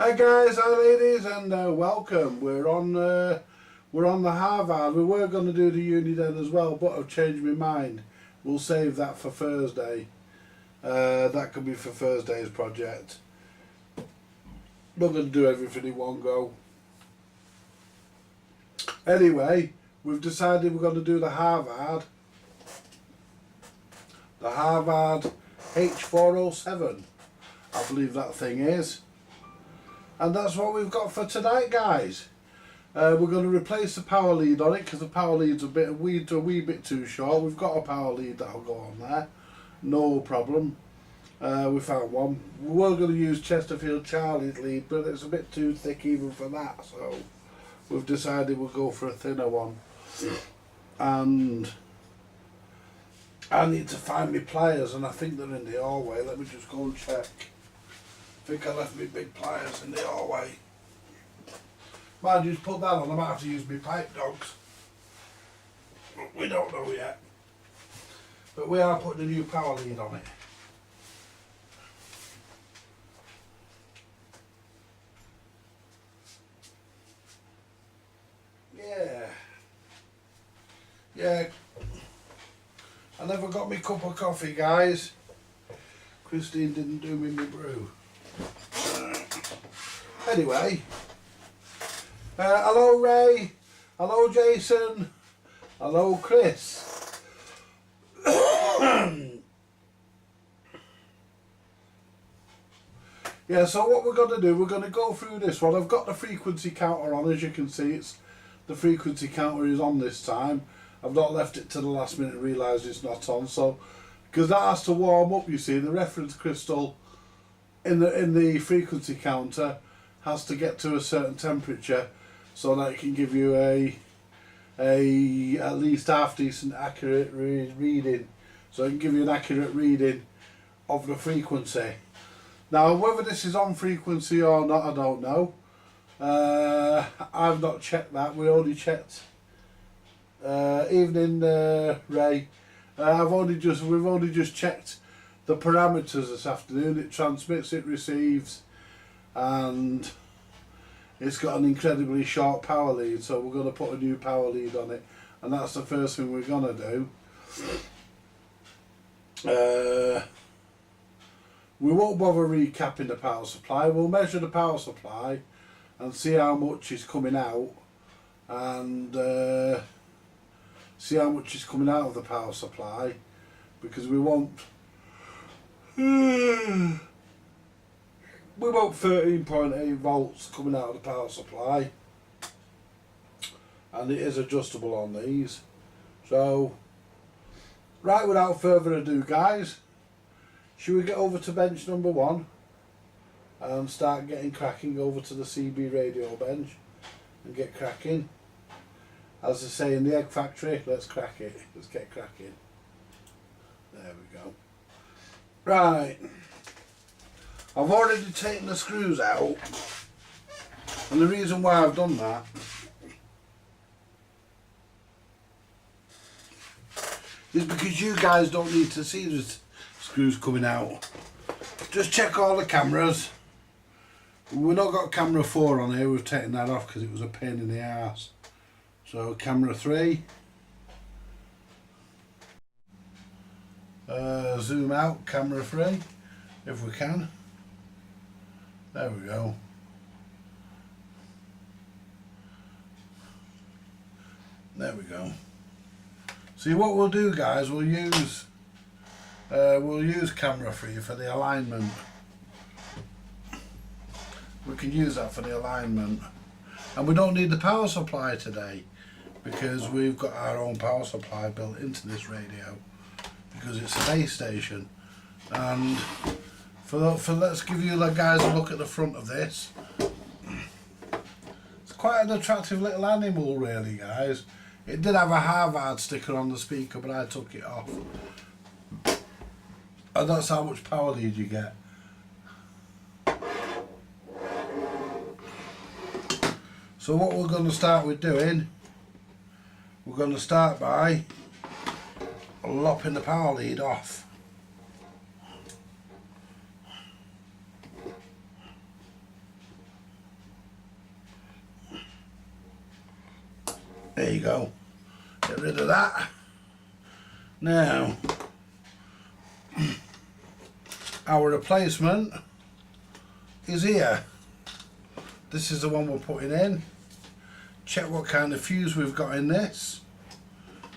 Hi guys, hi ladies, and welcome. We're on the Harvard. We were going to do the Uniden as well, but I've changed my mind. We'll save that for Thursday. That could be for Thursday's project. Not going to do everything in one go. Anyway, we've decided we're going to do the Harvard H407. I believe that thing is. And that's what we've got for tonight, guys. We're going to replace the power lead on it because the power lead's a wee bit too short. We've got a power lead that'll go on there, no problem. We found one. We were going to use Chesterfield Charlie's lead, but it's a bit too thick even for that, so we've decided we'll go for a thinner one. And I need to find my pliers, and I think they're in the hallway. Let me just go and check. I think I left my big pliers in the hallway. Mind you, just put that on, I might have to use my pipe dogs. We don't know yet. But we are putting a new power lead on it. Yeah. I never got me cup of coffee, guys. Christine didn't do me my brew. Anyway, hello Ray, hello Jason, hello Chris. Yeah, so what we're going to do, we're going to go through this one. I've got the frequency counter on, as you can see. The frequency counter is on this time. I've not left it to the last minute and realised it's not on, so because that has to warm up, you see. The reference crystal in the frequency counter has to get to a certain temperature so that it can give you a at least half decent accurate reading. So it can give you an accurate reading of the frequency. Now whether this is on frequency or not, I don't know. I've not checked that. We only checked evening Ray. We've only just checked the parameters this afternoon. It transmits, it receives, and it's got an incredibly short power lead, so we're going to put a new power lead on it, and that's the first thing we're going to do. We won't bother recapping the power supply. We'll measure the power supply and see how much is coming out, and see how much is coming out of the power supply, because we want 13.8 volts coming out of the power supply, and it is adjustable on these. So right, without further ado, guys, should we get over to bench number 1 and start getting cracking over to the CB radio bench and get cracking? As they say in the egg factory, let's crack it. Let's get cracking. There we go. Right. I've already taken the screws out. And the reason why I've done that is because you guys don't need to see the screws coming out. Just check all the cameras. We've not got camera 4 on here. We've taken that off because it was a pain in the arse. So camera 3, zoom out, camera 3, if we can. There we go. There we go. See, what we'll do, guys, we'll use camera 3 for the alignment. We can use that for the alignment, and we don't need the power supply today, because we've got our own power supply built into this radio, because it's a base station. And let's give you guys a look at the front of this. It's quite an attractive little animal, really, guys. It did have a Harvard sticker on the speaker, but I took it off, and that's how much power lead you get. So what we're going to start with doing, we're going to start by lopping the power lead off. There you go. Get rid of that. Now, our replacement is here. This is the one we're putting in. Check what kind of fuse we've got in this,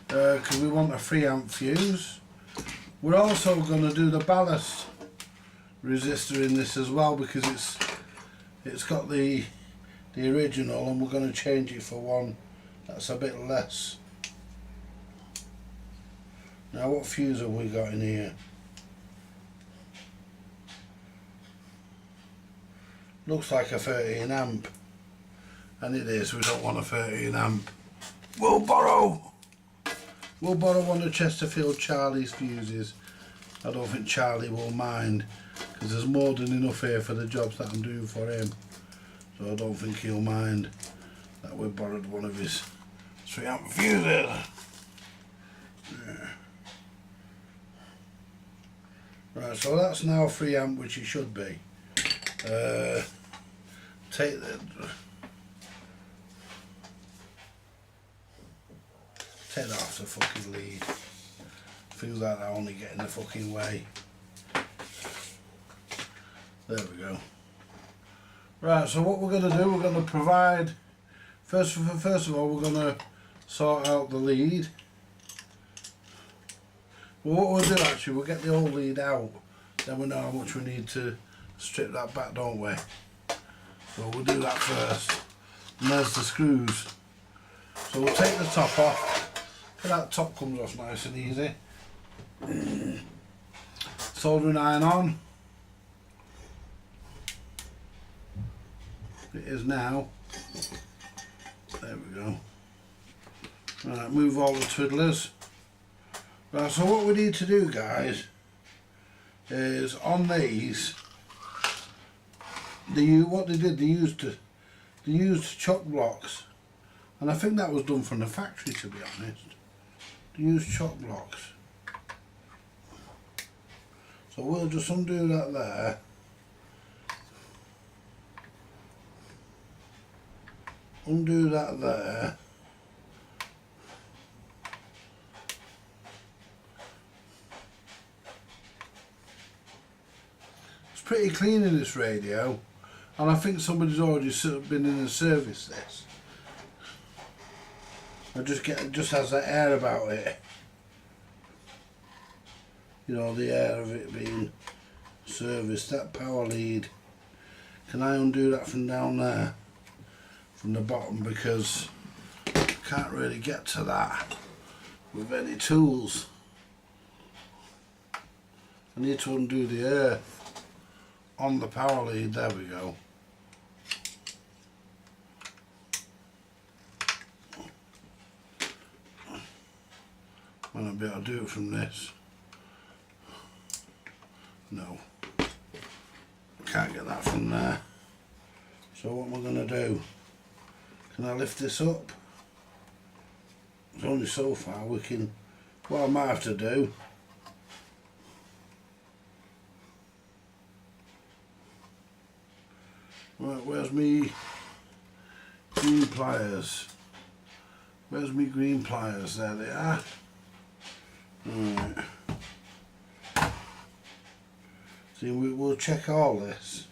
because we want a 3 amp fuse. We're also going to do the ballast resistor in this as well, because it's got the original, and we're going to change it for one that's a bit less. Now, what fuse have we got in here? Looks like a 13 amp, and it is. We don't want a 13 amp. We'll borrow one of Chesterfield Charlie's fuses. I don't think Charlie will mind, because there's more than enough here for the jobs that I'm doing for him. So I don't think he'll mind that we borrowed one of his 3 amp fuses. Yeah. Right, so that's now 3 amp, which it should be. Take that off the fucking lead. Feels like I only get in the fucking way. There we go. Right, so what we're going to do, we're going to provide, first of all, we're going to sort out the lead. Well, what we'll do actually, we'll get the old lead out, then we know how much we need to strip that back, don't we? So we'll do that first. And there's the screws. So we'll take the top off. That top comes off nice and easy. Soldering iron on. It is now. There we go. Right, move all the twiddlers. Right, so what we need to do, guys, is on these, what they did, they used chock blocks, and I think that was done from the factory, to be honest. They used chock blocks. So we'll just undo that there. Undo that there. It's pretty clean in this radio, and I think somebody's already been in and serviced this. It just has that air about it. You know, the air of it being serviced. That power lead. Can I undo that from down there? From the bottom, because I can't really get to that with any tools. I need to undo the earth on the power lead. There we go. Might not be able to do it from this. No, can't get that from there. So what am I going to do? Can I lift this up? It's only so far we can. What I might have to do, right, where's me green pliers? Where's me green pliers? There they are. Right. See, we'll check all this.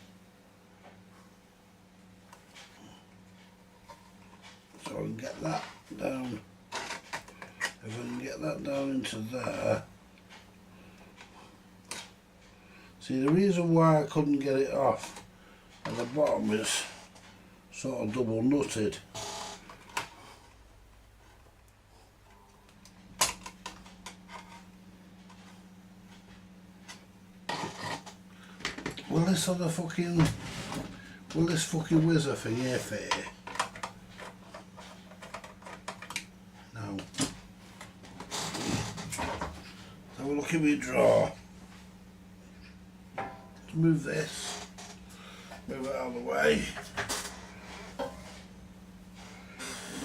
So I can get that down. If I can get that down into there. See, the reason why I couldn't get it off at the bottom is sort of double nutted. Will this other fucking, will this fucking whizzer thing here fit here? No. Have a look at me drawer. Let's move this. Move it out of the way. I'm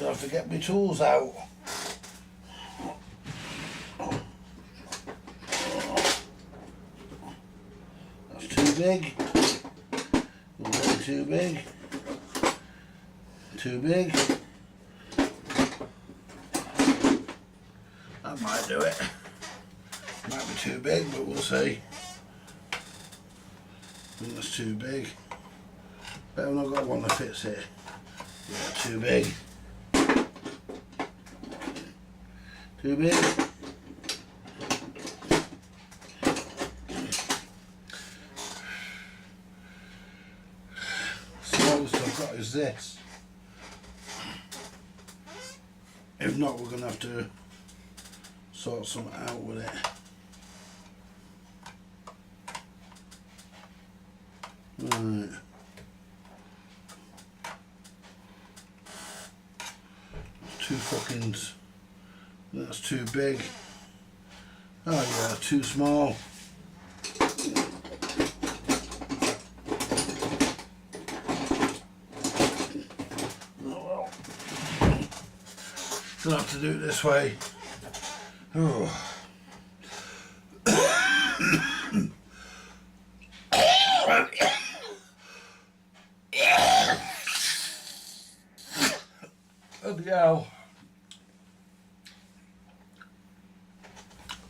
gonna have to get my tools out. Big, too big, too big. That might do it. Might be too big, but we'll see. I think that's too big. But I've not got one that fits it. Yeah, too big. Too big. Smallest I've got is this. If not, we're going to have to sort something out with it. Right. Too fucking. That's too big. Oh yeah, too small. Oh well. Gonna have to do it this way. Oh. Bloody hell.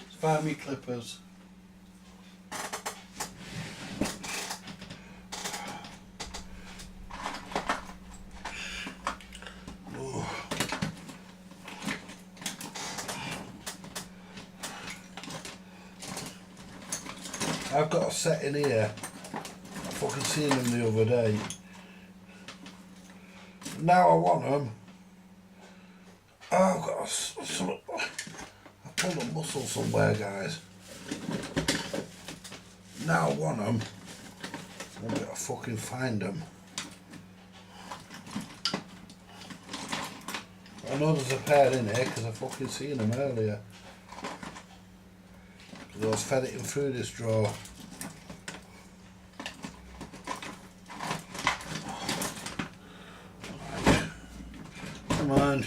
Let's find me clippers. Oh. I've got a set in here. I fucking seen them the other day. Now I want them. Oh, I've got some. I pulled a muscle somewhere, guys. Now I want them. I've got to fucking find them. I know there's a pair in here because I fucking seen them earlier. Because I was ferreting through this drawer. Come on.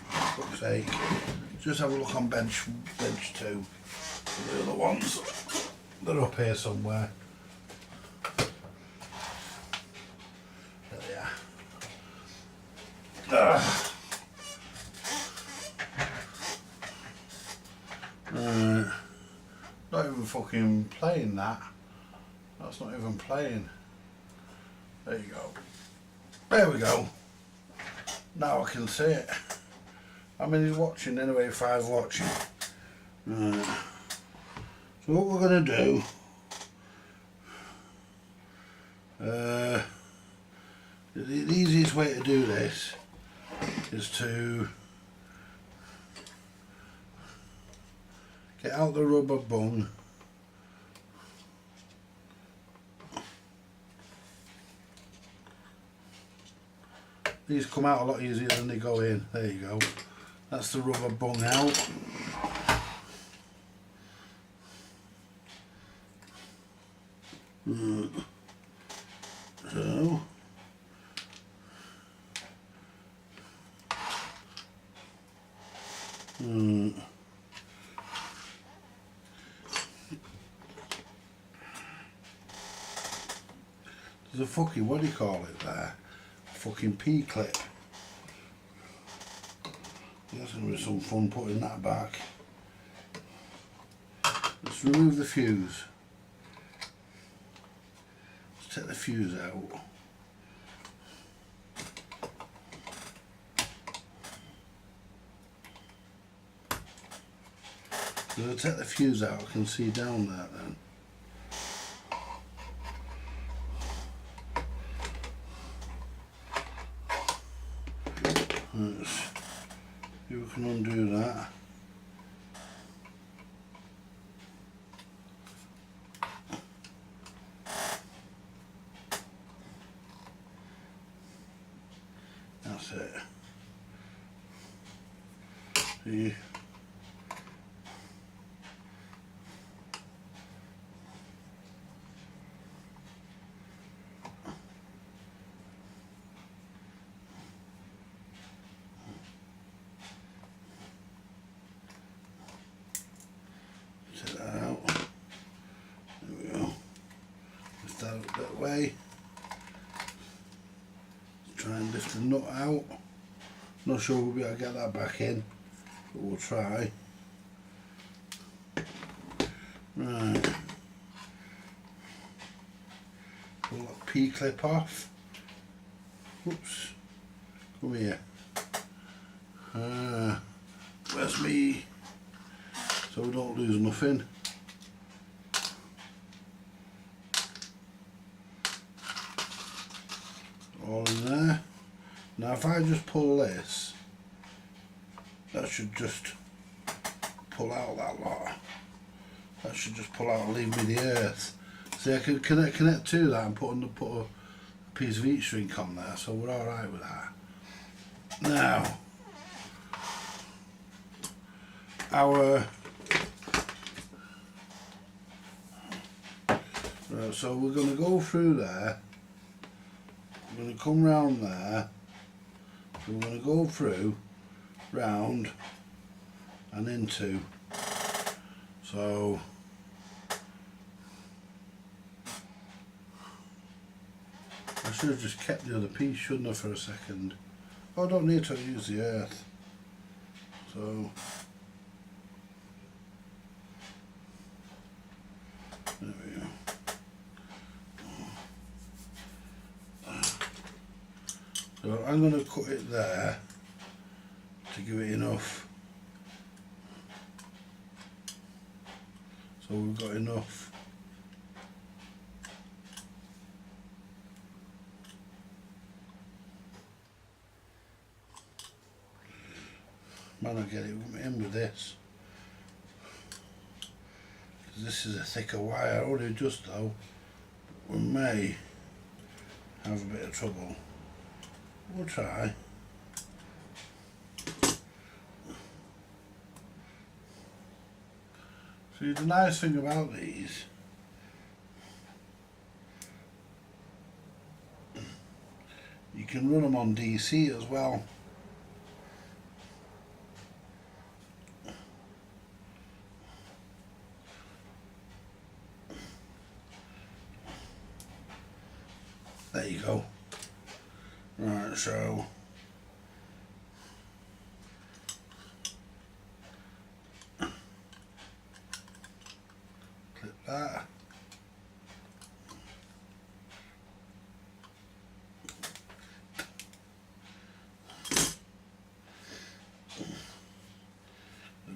Fuck's sake. Just have a look on bench 2. The other ones, they're up here somewhere. There they are. Not even fucking playing that. That's not even playing. There you go. There we go. Now I can see it. I mean, he's watching anyway, 5 watching. So what we're going to do, the easiest way to do this is to get out the rubber bung. These come out a lot easier than they go in. There you go. That's the rubber bung out. So there's a fucking, what do you call it there? A fucking P-clip. That's going to be some fun putting that back. Let's remove the fuse. Let's take the fuse out. So I'll take the fuse out, I can see down there then. Let's see if we can undo that. That's it. See? Take that out. There we go. Lift that up that way. Let's try and lift the nut out. Not sure we'll be able to get that back in, but we'll try. Right. Pull that P-clip off. Oops. Come here. Where's me? So we don't lose nothing. All in there. Now if I just pull this, that should just pull out that lot. That should just pull out and leave me the earth. See, I can connect to that and put a piece of heat shrink on there, so we're alright with that. Now, so we're going to go through there, we're going to come round there, we're going to go through, round and into, so I should have just kept the other piece, shouldn't I, for a second. Oh, I don't need to use the earth, so there we go. So I'm going to cut it there to give it enough. So we've got enough. Man, I'll get it in with this. This is a thicker wire, only just though we may have a bit of trouble. We'll try. See, the nice thing about these, you can run them on DC as well. There you go. Right, so clip that.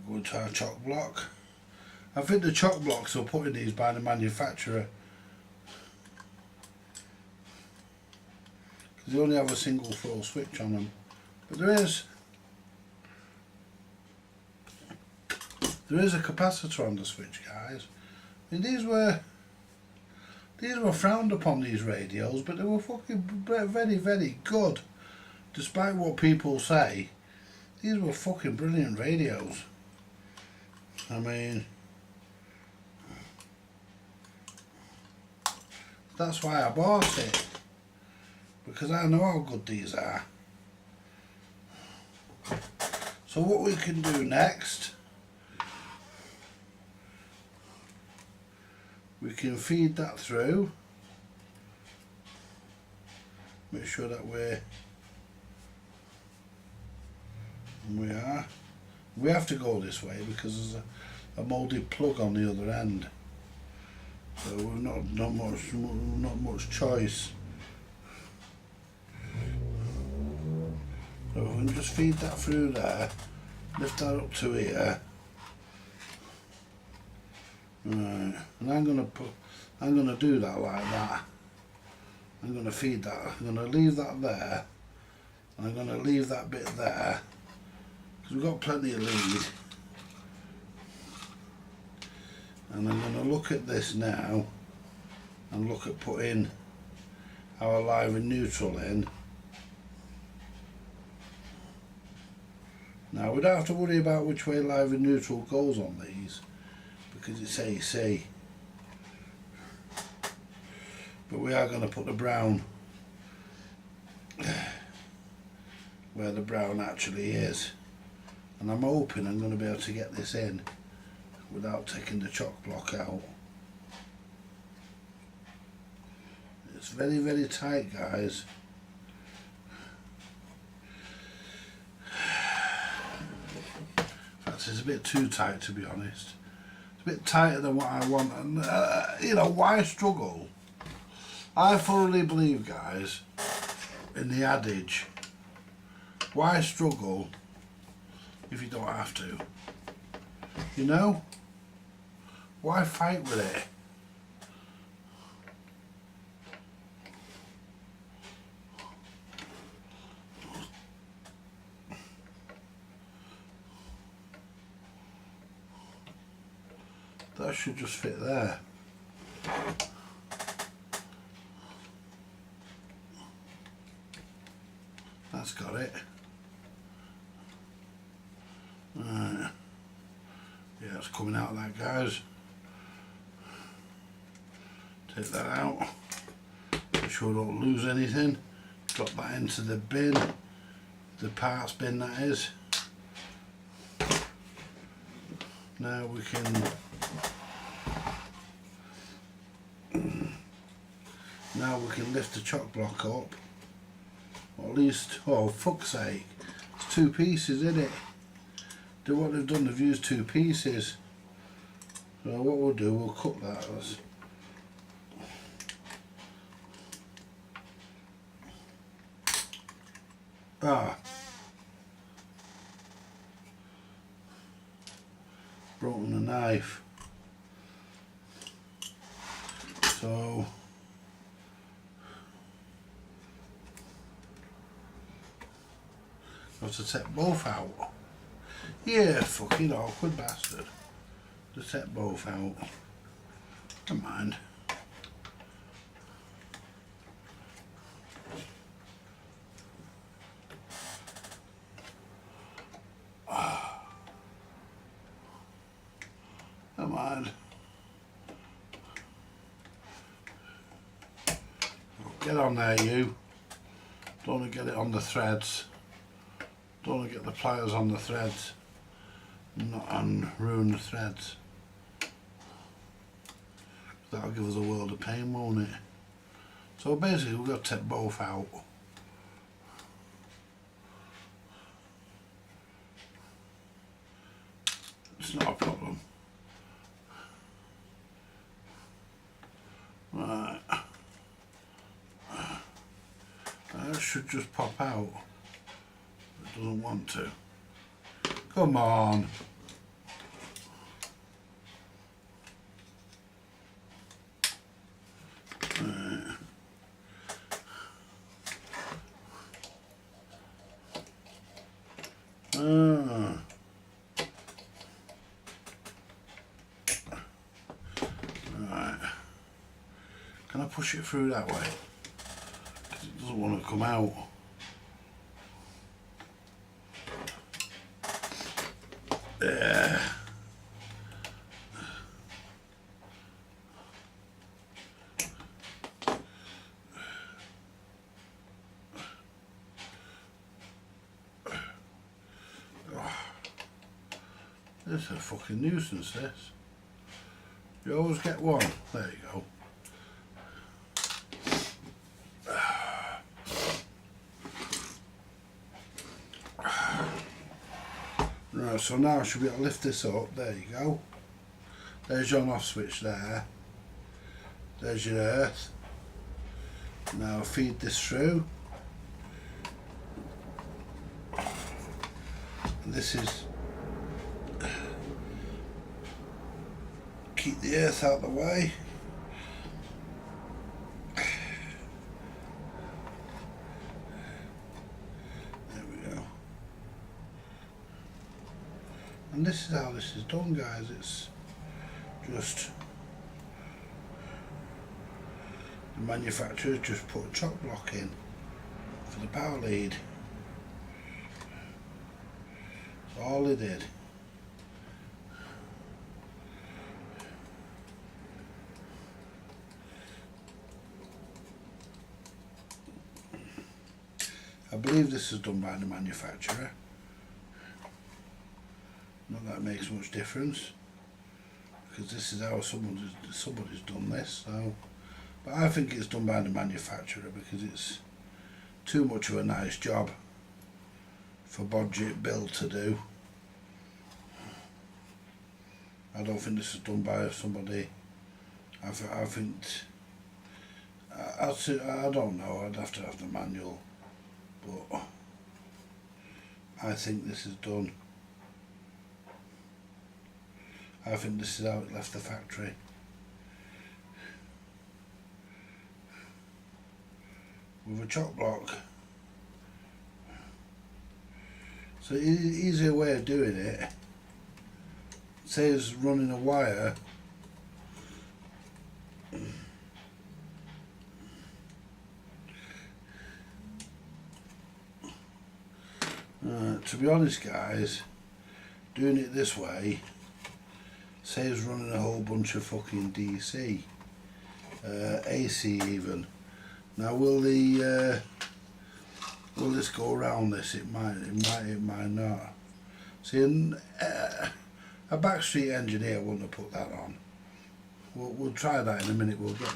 Go into our chock block. I think the chock blocks are put in these by the manufacturer. They only have a single throw switch on them, but there is a capacitor on the switch, guys. I mean, these were frowned upon, these radios, but they were fucking very, very good. Despite what people say, these were fucking brilliant radios. I mean, that's why I bought it. Because I know how good these are. So what we can do next, we can feed that through. Make sure that we are. We have to go this way because there's a moulded plug on the other end. So we've not much choice. So we can just feed that through there, lift that up to here. Right, and I'm gonna do that like that. I'm gonna feed that. I'm gonna leave that there, and I'm gonna leave that bit there because we've got plenty of lead. And I'm gonna look at this now and look at putting our live and neutral in. Now we don't have to worry about which way live and neutral goes on these because it's AC. But we are going to put the brown where the brown actually is. And I'm hoping I'm going to be able to get this in without taking the chock block out. It's very, very tight, guys. that is a bit too tight, to be honest. It's a bit tighter than what I want, and you know, why struggle? I thoroughly believe, guys, in the adage, why struggle if you don't have to? You know? Why fight with it? That should just fit there. That's got it. Right. Yeah, it's coming out of that, guys. Take that out. Make sure I don't lose anything. Drop that into the bin. The parts bin, that is. Now we can lift the chock block up. Or at least, oh fuck's sake, it's 2 pieces, isn't it? Do what they've done, they've used 2 pieces. So what we'll do, we'll cut that. Broken the knife. So I have to take both out. Yeah, fucking awkward bastard. Just take both out. Never mind. Never mind. Get on there, you. Don't want to get it on the threads. Don't want to get the pliers on the threads. And ruin the threads. That'll give us a world of pain, won't it? So basically we've got to take both out. It's not a problem. Right. That should just pop out. It doesn't want to. Come on. Right. Can I push it through that way? Because it doesn't want to come out. There. This is a fucking nuisance, this. You always get one. There you go. Right, so now I should be able to lift this up. There you go. There's your on-off switch there. There's your earth. Now feed this through. And this is... keep the earth out of the way. There we go. And this is how this is done, guys. It's just the manufacturers just put a chock block in for the power lead. That's all they did. I believe this is done by the manufacturer. Not that it makes much difference, because this is how somebody's done this. So, but I think it's done by the manufacturer because it's too much of a nice job for Bodgit Bill to do. I don't think this is done by somebody. I think I don't know. I'd have to have the manual, but I think this is done. I think this is how it left the factory. With a chock block. So easier way of doing it saves running a wire. To be honest guys, doing it this way saves running a whole bunch of fucking DC, AC even. Now will this go around this? It might not. See, a backstreet engineer wouldn't have put that on. We'll try that in a minute. We'll get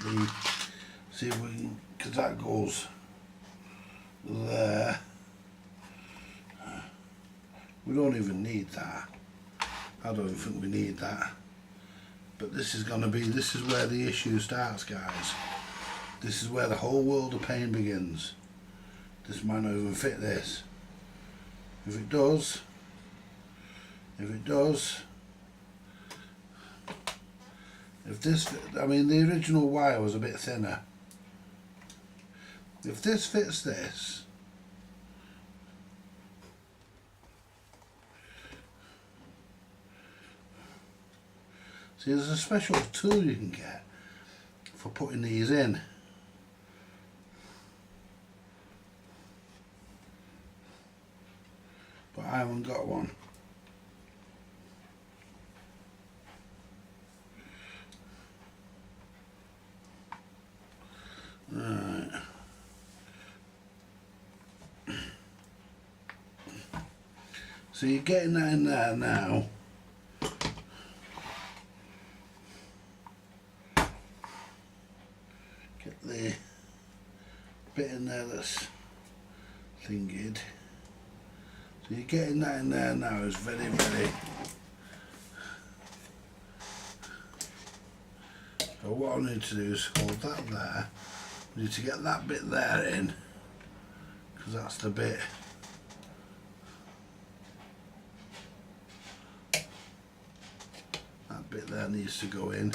see if we can, because that goes there. We don't even need that. I don't even think we need that. But this is where the issue starts, guys. This is where the whole world of pain begins. This might not even fit this. If it does, if this, I mean the original wire was a bit thinner. If this fits this, see, there's a special tool you can get for putting these in. But I haven't got one. Right. So you're getting that in there now. Get the bit in there that's thingied. So you're getting that in there now is very, very. So what I need to do is hold that there. I need to get that bit there in, because that's the bit. That bit there needs to go in.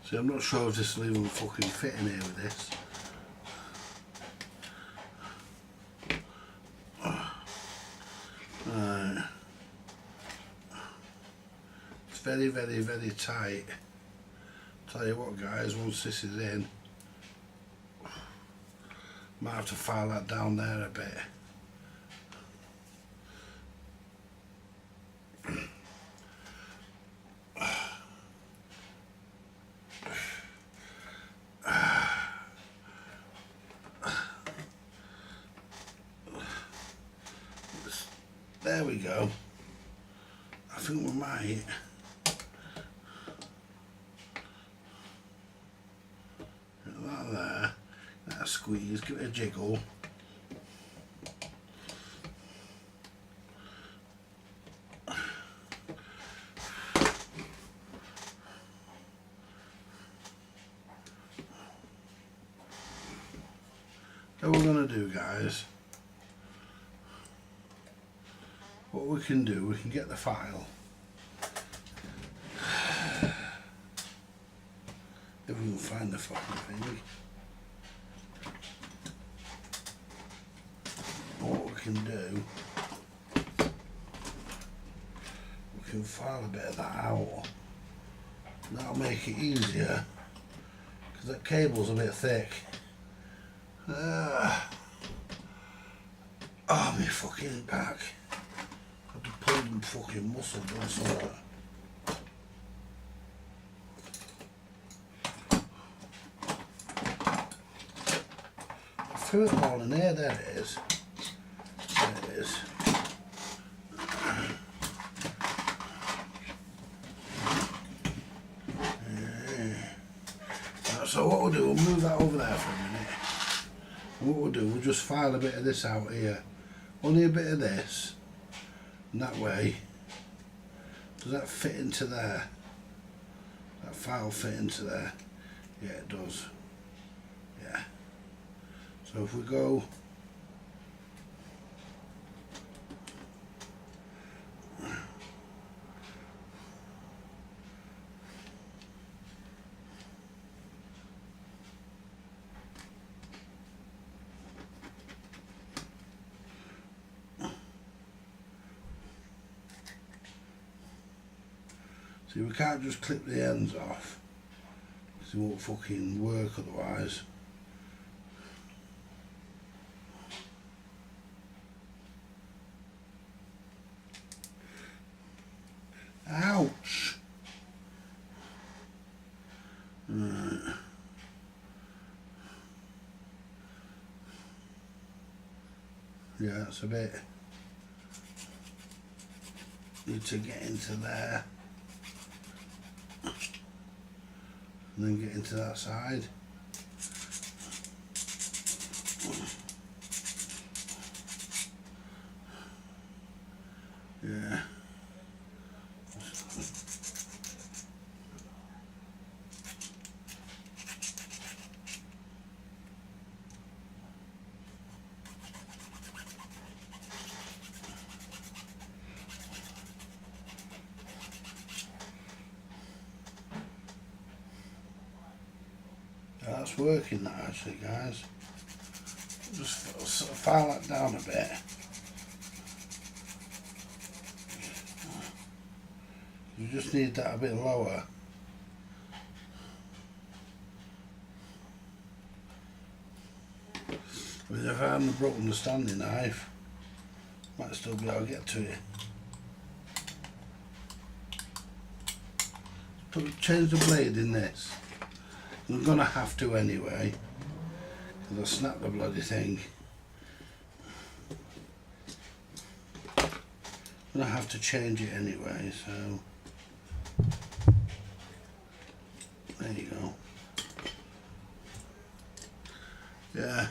See, I'm not sure if this will even fucking fit in here with this. Right. It's very, very, very tight. Tell you what guys, once this is in, might have to file that down there a bit. There we go. I think we might. Get that there. That squeeze, give it a jiggle. So what we're going to do, guys, what we can do, we can get the file. If we can find the fucking thing. What we can do, we can file a bit of that out. That'll make it easier, because that cable's a bit thick. Oh, my fucking back. I had to pull them fucking muscle or something. I threw it all in here, there it is. There it is. Right, so what we'll do, we'll move that over there for a minute. And what we'll do, we'll just file a bit of this out here. Only a bit of this. And that way, does that fit into there? That file fit into there? Yeah, it does. Yeah. So if we go see, we can't just clip the ends off because it won't fucking work otherwise. Ouch! Right. Yeah, it's a bit. Need to get into there. And then get into that side. Yeah. That's working, that actually, guys. Just sort of file that down a bit. You just need that a bit lower. I mean, if I hadn't broken the standing knife, I might still be able to get to it. Change the blade in this. I'm gonna have to anyway, because I'll snap the bloody thing. I'm gonna have to change it anyway, so there you go. Yeah.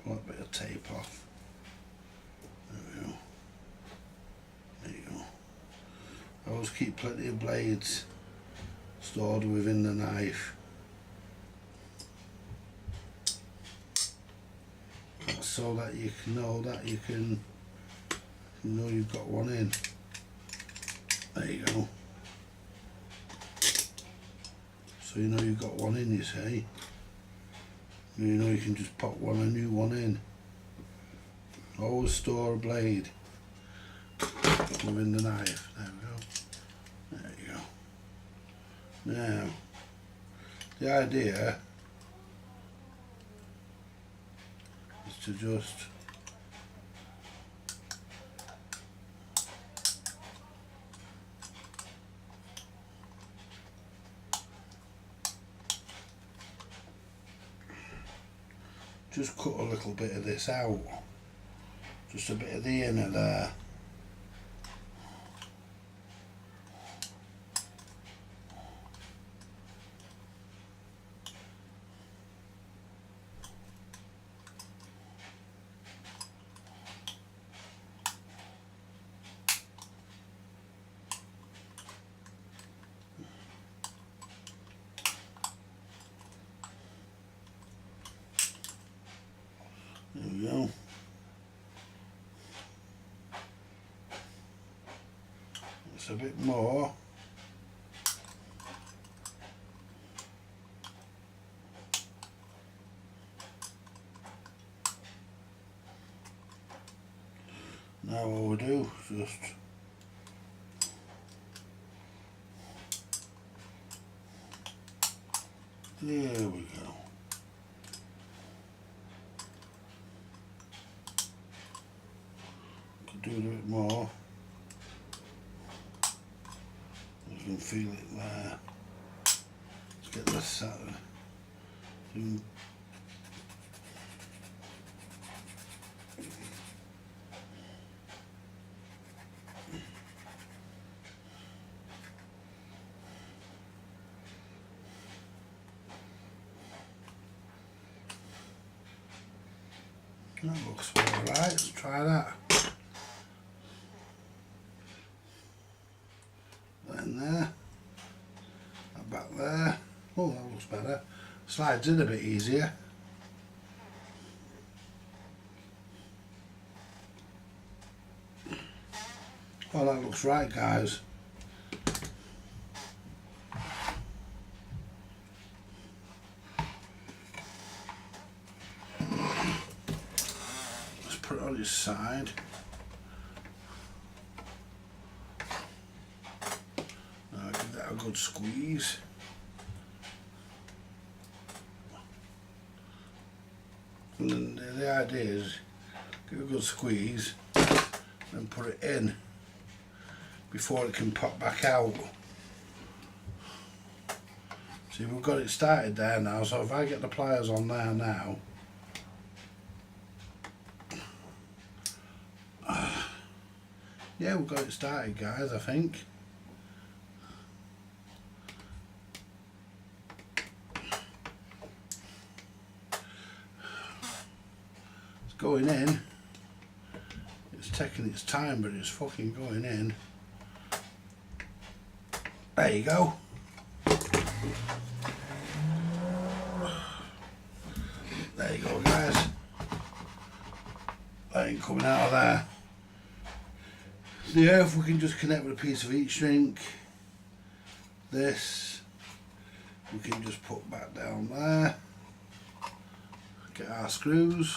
Pull a bit of tape off. There we go. There you go. I always keep plenty of blades stored within the knife. So that you can know that you know you've got one in. There you go. So you know you've got one in, you see. You know you can just pop a new one in. Always store a blade within the knife. There we go. There you go. Now, the idea is to just cut a little bit of this out. Just a bit of the inner there. There we go. It's a bit more. Now what we do is just there we go. Could do a bit more. You can feel it there. Let's get this sat there. That looks alright, let's try that. Then there, that back there. Oh, that looks better. Slides in a bit easier. Oh, that looks right, guys. Let's put it on his side. Now give that a good squeeze. And then the idea is give it a good squeeze and put it in before it can pop back out. See, we've got it started there now, so if I get the pliers on there now, yeah, we've got it started, guys, I think. It's going in. It's taking its time, but it's fucking going in. There you go. There you go, guys. That ain't coming out of there. The earth we can just connect with a piece of heat shrink. This we can just put back down there. Get our screws.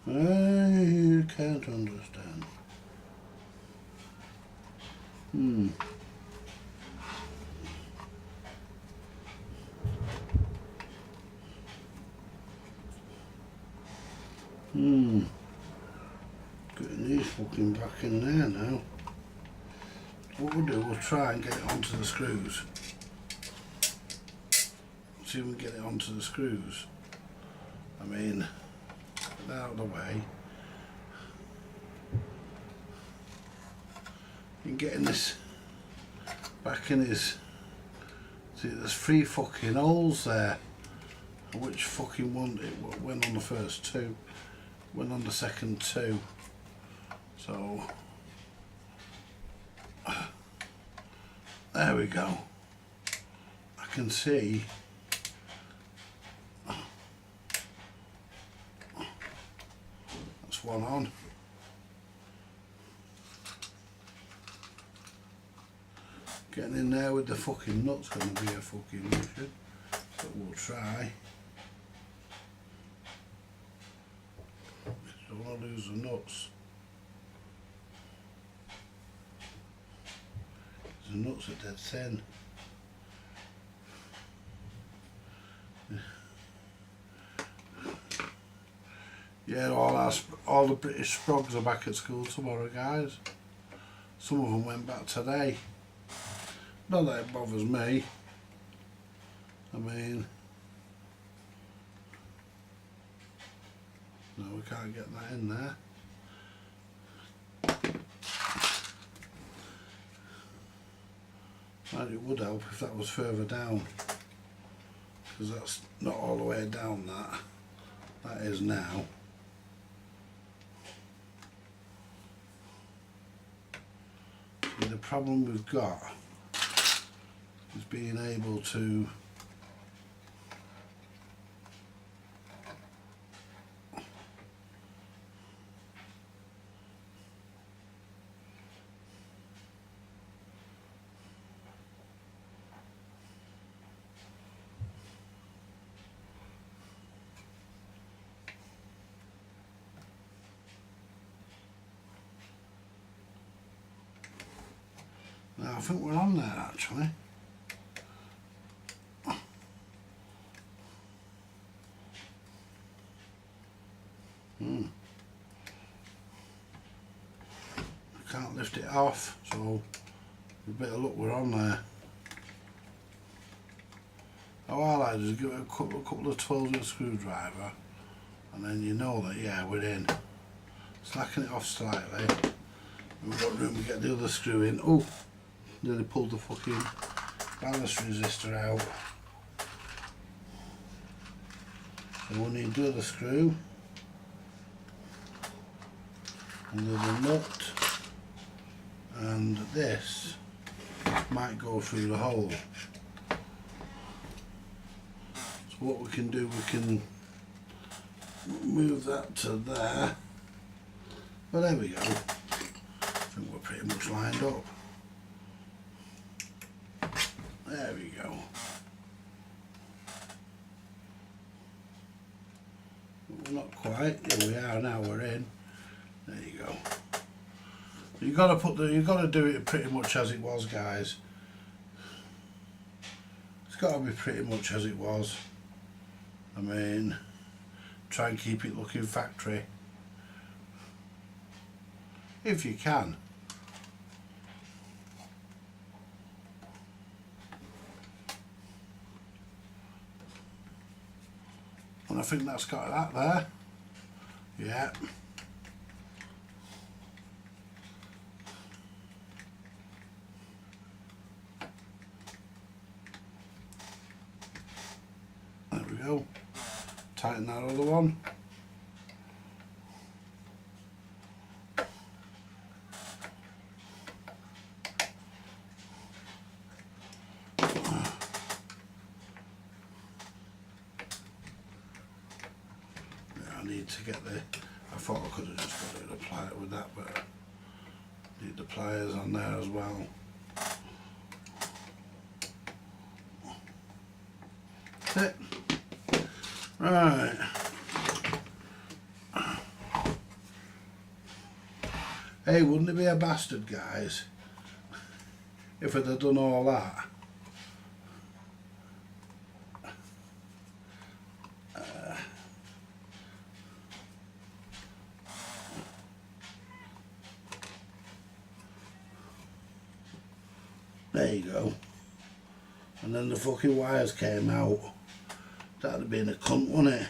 I can't understand. Getting these fucking back in there now. What we'll do, we'll try and get it onto the screws. See if we can get it onto the screws. I mean, get that out of the way. And getting this back in his. See, there's 3 fucking holes there. Which fucking one? It went on the first 2, went on the second 2. So there we go. I can see. That's one on. Getting in there with the fucking nut's going to be a fucking mission, but we'll try. Don't want to lose the nuts. The nuts are dead thin. Yeah, all the British Sprogs are back at school tomorrow, guys. Some of them went back today. Not that it bothers me. I mean, no, we can't get that in there. And it would help if that was further down, because that's not all the way down that is now. See, the problem we've got is being able to now, I think we're on there actually. I can't lift it off, so with a bit of luck we're on there. All I like is give it a couple of 12s with a screwdriver, and then you know that, yeah, we're in. Slacking it off slightly, We've got room to get the other screw in. Oh, nearly pulled the fucking ballast resistor out. So we'll need the other screw. And there's a nut. And this might go through the hole. So what we can do, we can move that to there. Well, there we go. I think we're pretty much lined up. There we go. Well, not quite. Here we are now. We're in. There you go. You've got to do it pretty much as it was, guys. It's got to be pretty much as it was. I mean, try and keep it looking factory if you can. And I think that's got that there. Yeah. There we go. Tighten that other one. I need to get the, I thought I could have just got it to apply it with that, but I need the pliers on there as well. That's it. Right. Hey, wouldn't it be a bastard, guys, if I'd have done all that? There you go. And then the fucking wires came out. That'd have been a cunt, wouldn't it?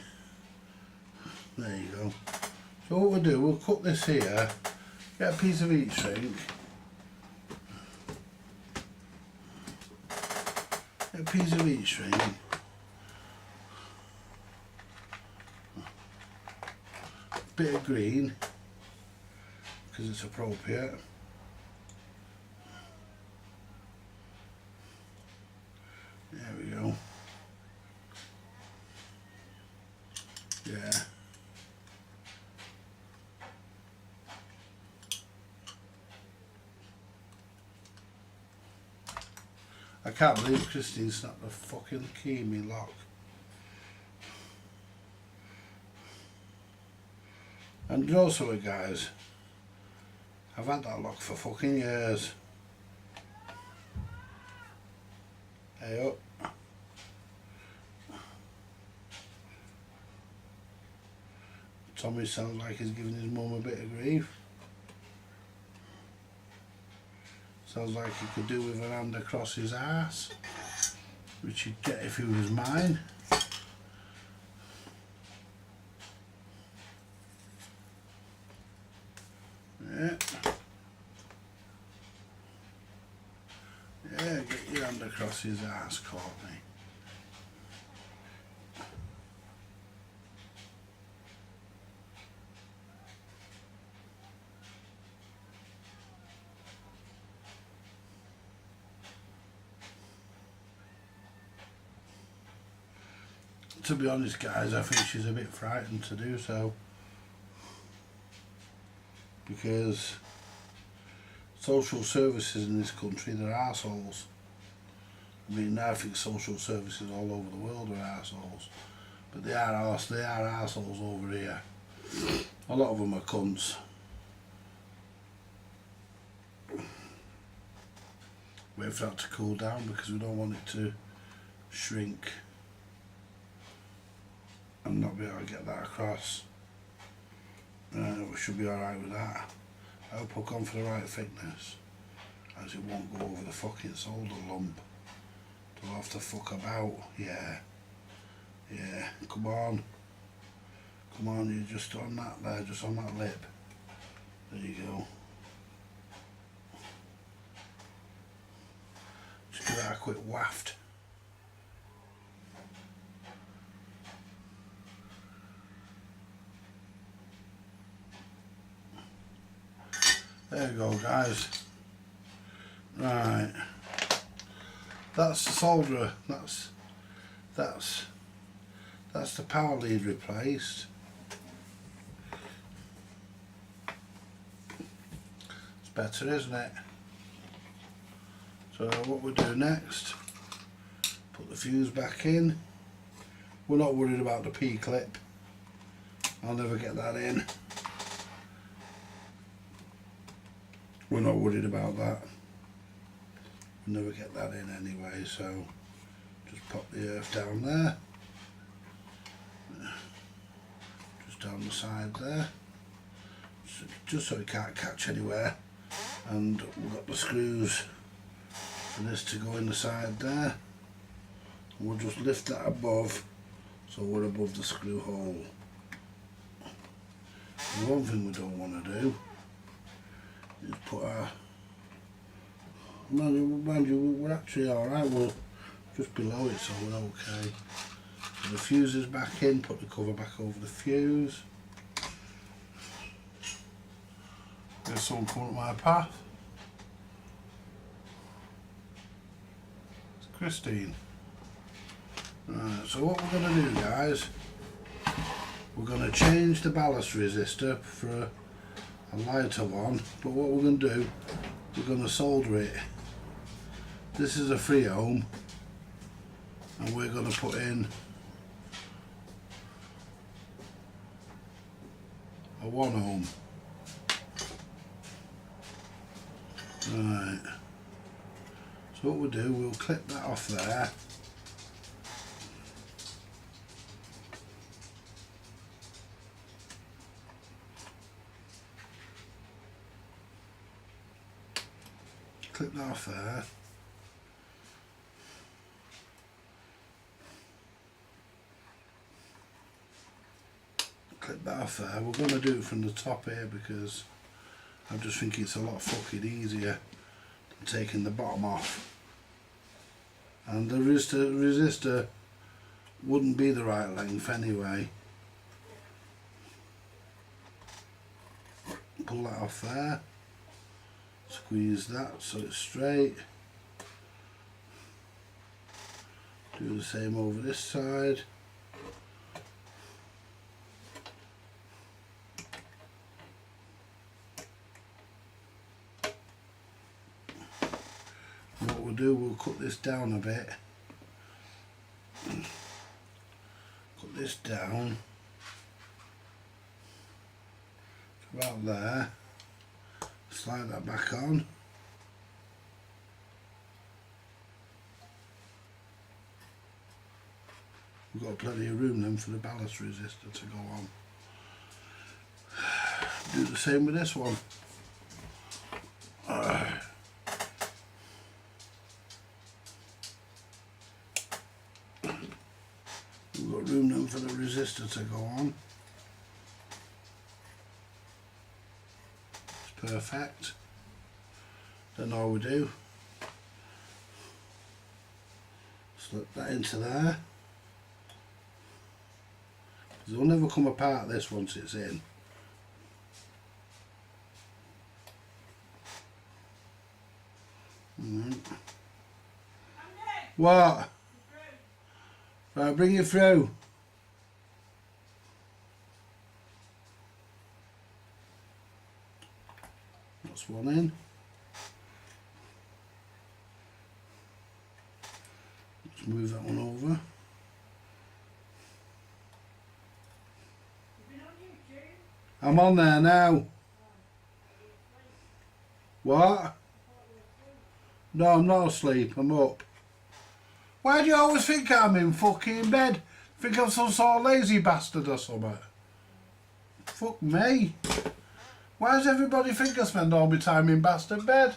There you go. So what we'll do, we'll cut this here, get a piece of heat shrink, get a piece of heat shrink, bit of green, because it's appropriate. There we go. Yeah. I can't believe Christine snapped the fucking key in me lock. And you know something, guys? I've had that lock for fucking years. Hey up. Tommy sounds like he's giving his mum a bit of grief. Sounds like he could do with a hand across his ass, which he'd get if he was mine. Yeah. Yeah, get your hand across his ass, Courtney. To be honest, guys, I think she's a bit frightened to do so, because social services in this country, they're arseholes. I mean, I think social services all over the world are arseholes, but they are arseholes over here. A lot of them are cunts. Wait for that to cool down because we don't want it to shrink and not be able to get that across. We should be alright with that. I hope I've gone for the right thickness, as it won't go over the fucking solder lump. Don't have to fuck about. Yeah, yeah, come on, you're just on that there, just on that lip. There you go. give that a quick waft. There you go, guys. Right, that's the solderer. That's the power lead replaced. It's better, isn't it? So what we do next, put the fuse back in. We're not worried about the P-clip. I'll never get that in. We're not worried about that. We'll never get that in anyway, so just pop the earth down there. Just down the side there. Just so it can't catch anywhere. And we've got the screws for this to go in the side there. And we'll just lift that above, so we're above the screw hole. The one thing we don't want to do is put our, mind you, we're actually alright, we're just below it, so we're okay. So the fuse is back in, put the cover back over the fuse. There's someone coming up my path. It's Christine. Right, so what we're going to do, guys, we're going to change the ballast resistor for a lighter one, but what we're going to do, we're going to solder it. This is a 3 ohm, and we're going to put in a 1 ohm. Right, so what we'll do, we'll clip that off there. Clip that off there. Clip that off there. We're going to do it from the top here because I just think it's a lot fucking easier than taking the bottom off. And the resistor wouldn't be the right length anyway. Pull that off there. Squeeze that so it's straight. Do the same over this side. And what we'll do, we'll cut this down a bit. Cut this down to about there. Slide that back on. We've got plenty of room then for the ballast resistor to go on. Do the same with this one. We've got room then for the resistor to go on. Perfect. Then all we do, slip that into there. It'll never come apart, this, once it's in. What? Right, bring you through. That's one in. Let's move that one over. I'm on there now. What? No, I'm not asleep, I'm up. Why do you always think I'm in fucking bed? Think I'm some sort of lazy bastard or something? Fuck me. Why does everybody think I spend all my time in bastard bed?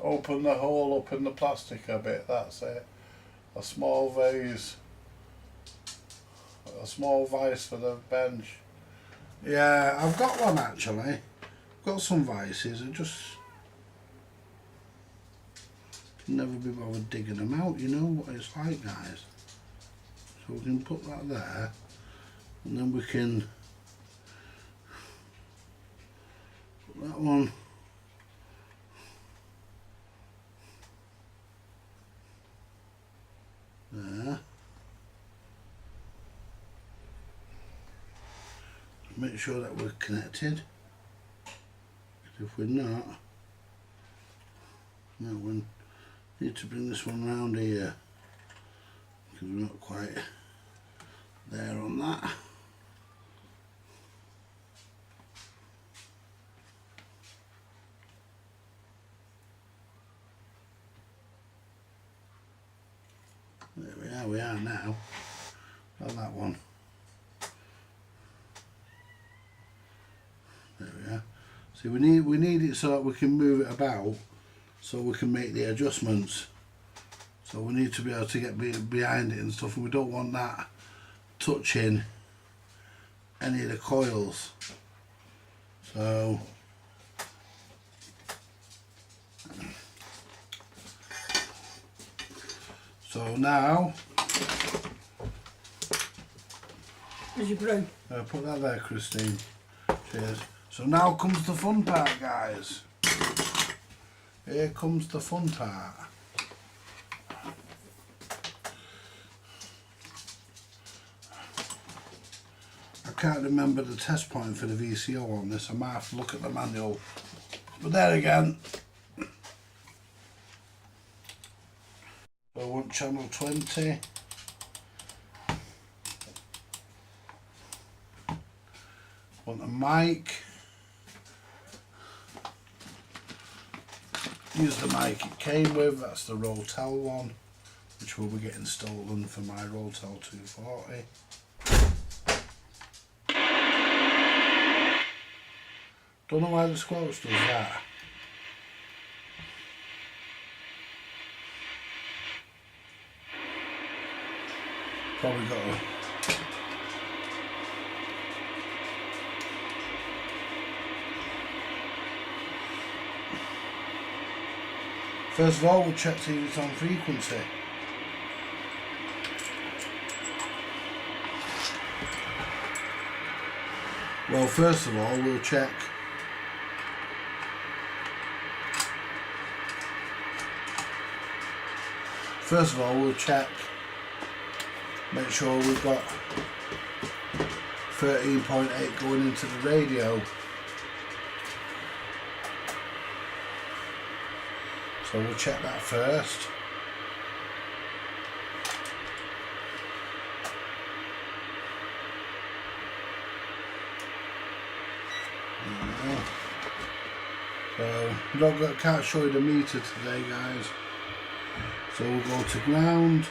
Open the hole up in the plastic a bit, that's it. a small vase, a small vise for the bench. Yeah, I've got one actually. Got some vices. I just can never be bothered digging them out. You know what it's like, guys. So we can put that there, and then we can put that one. There. Make sure that we're connected. If we're not, no, we need to bring this one round here because we're not quite there on that. There we are now. On that one. There we are. See, we need it so that we can move it about, so we can make the adjustments. So we need to be able to get behind it and stuff, and we don't want that touching any of the coils. So now, as you brew. Put that there, Christine. Cheers. So now comes the fun part, guys. Here comes the fun part. I can't remember the test point for the VCO on this. I might have to look at the manual. But there again. So I want channel 20. Want a mic. Use the mic it came with, that's the Rotel one, which will be getting stolen for my Rotel 240. Don't know why the Squelch does that. Probably got a first of all, we'll check to see if it's on frequency. Well, first of all, we'll check make sure we've got 13.8 going into the radio. So we'll check that first. So can't show you the meter today, guys. So we'll go to ground.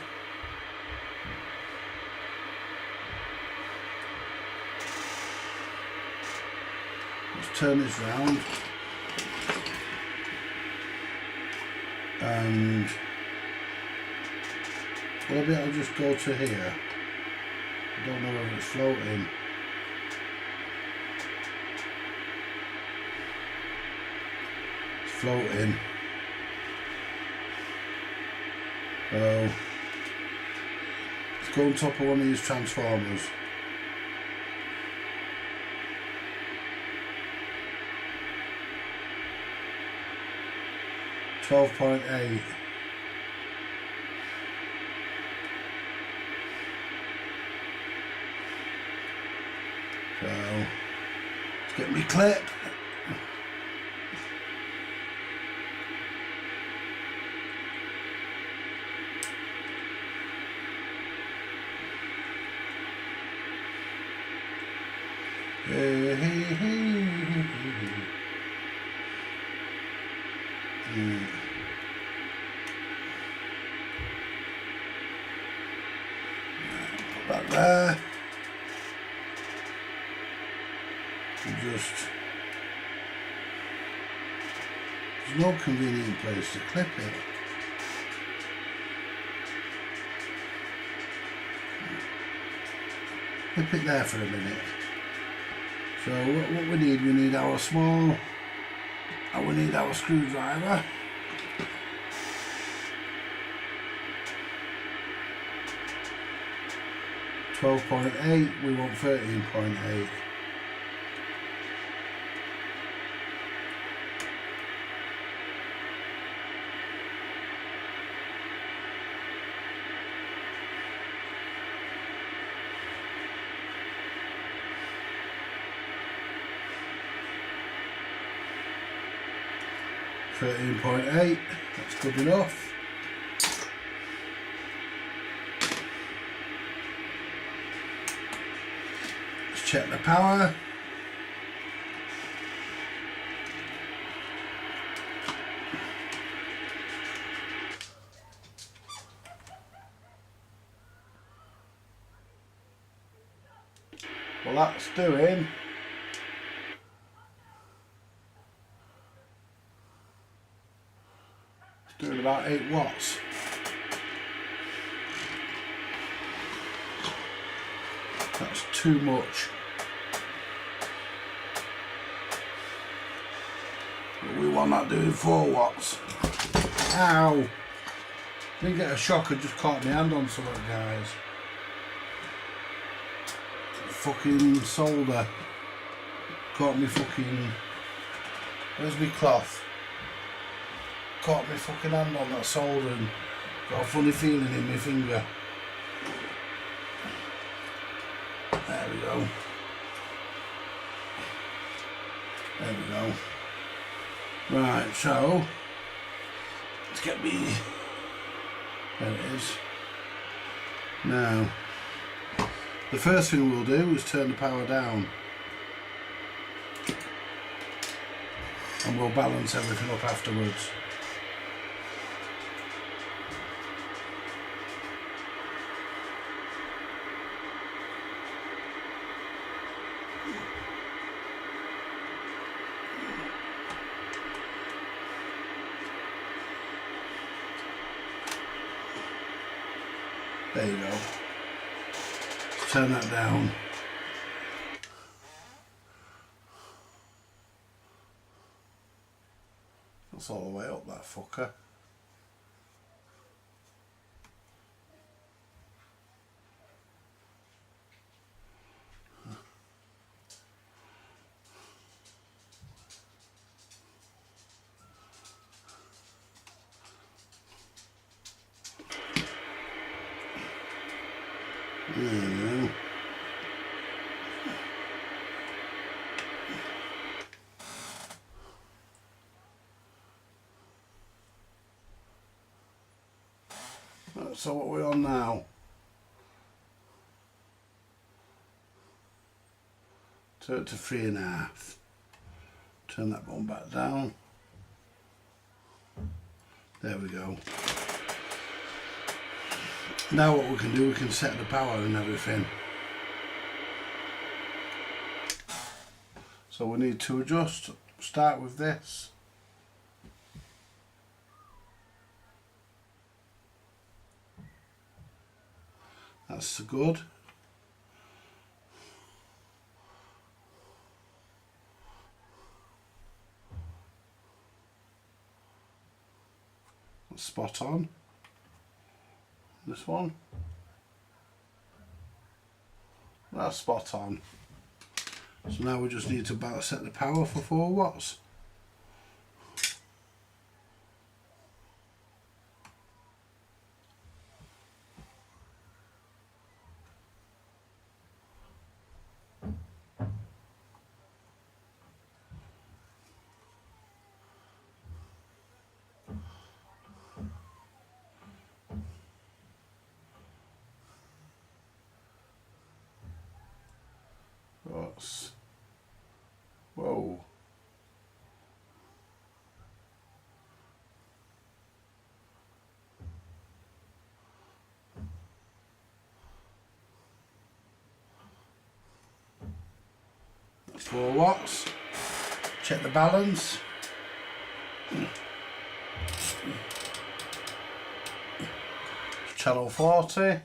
Let's turn this round. And maybe I'll just go to here. I don't know whether it's floating. It's floating. So let's go on top of one of these transformers. .8. So let's get me clip. Hey, hey, hey. Put that there. And just, there's no convenient place to clip it. Clip it there for a minute. So what we need our small, and we need our screwdriver. $12.8, we want 13.8. $13.8, that's good enough. Let's check the power. Well, that's doing about 8 watts. That's too much. But we want that doing 4 watts. Ow! Didn't get a shock, I just caught my hand on something, guys. Fucking solder. Caught me fucking... Where's my cloth? Caught my fucking hand on that solder and got a funny feeling in my finger. There we go. There we go. Right, so let's get me. There it is. Now, the first thing we'll do is turn the power down. And we'll balance everything up afterwards. There you go. Let's turn that down. That's all the way up, that fucker. So what we're on now? Turn it to 3.5. Turn that one back down. There we go. Now what we can do, we can set the power and everything. So we need to adjust. Start with this. That's good. That's spot on. This one. That's spot on. So now we just need to set the power for 4 watts. Whoa. That's 4 watts. Check the balance. Channel 40.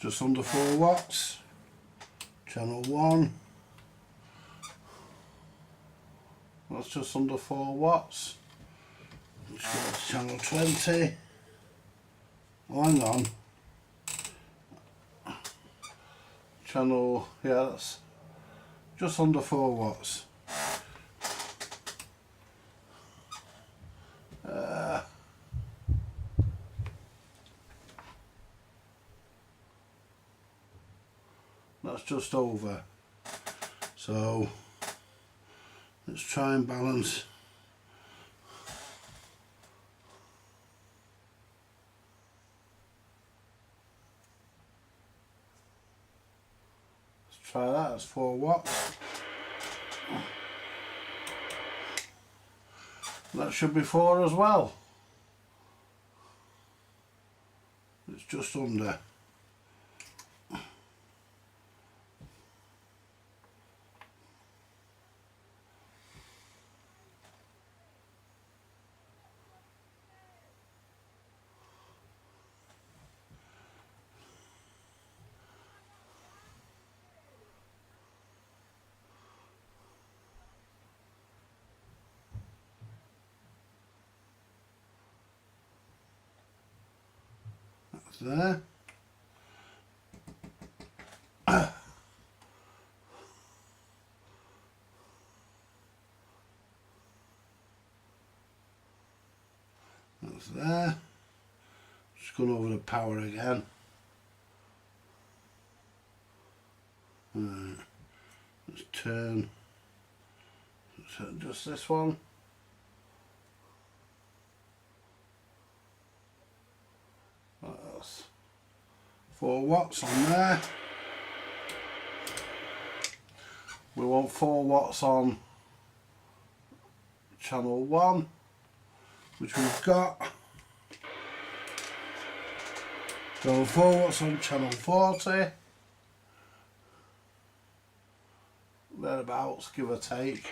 just under 4 watts. Channel 1. That's just under 4 watts. Let's go to channel 20. Oh, hang on. Channel, yeah, that's just under 4 watts. That's just over. So let's try and balance. Let's try that. That's 4 watts. That should be 4 as well. It's just under. That's there. That's there. Just going over the power again. Right. Let's turn. So just this one. That's 4 watts on there. We want 4 watts on channel 1, which we've got. So 4 watts on channel 40. Thereabouts, give or take.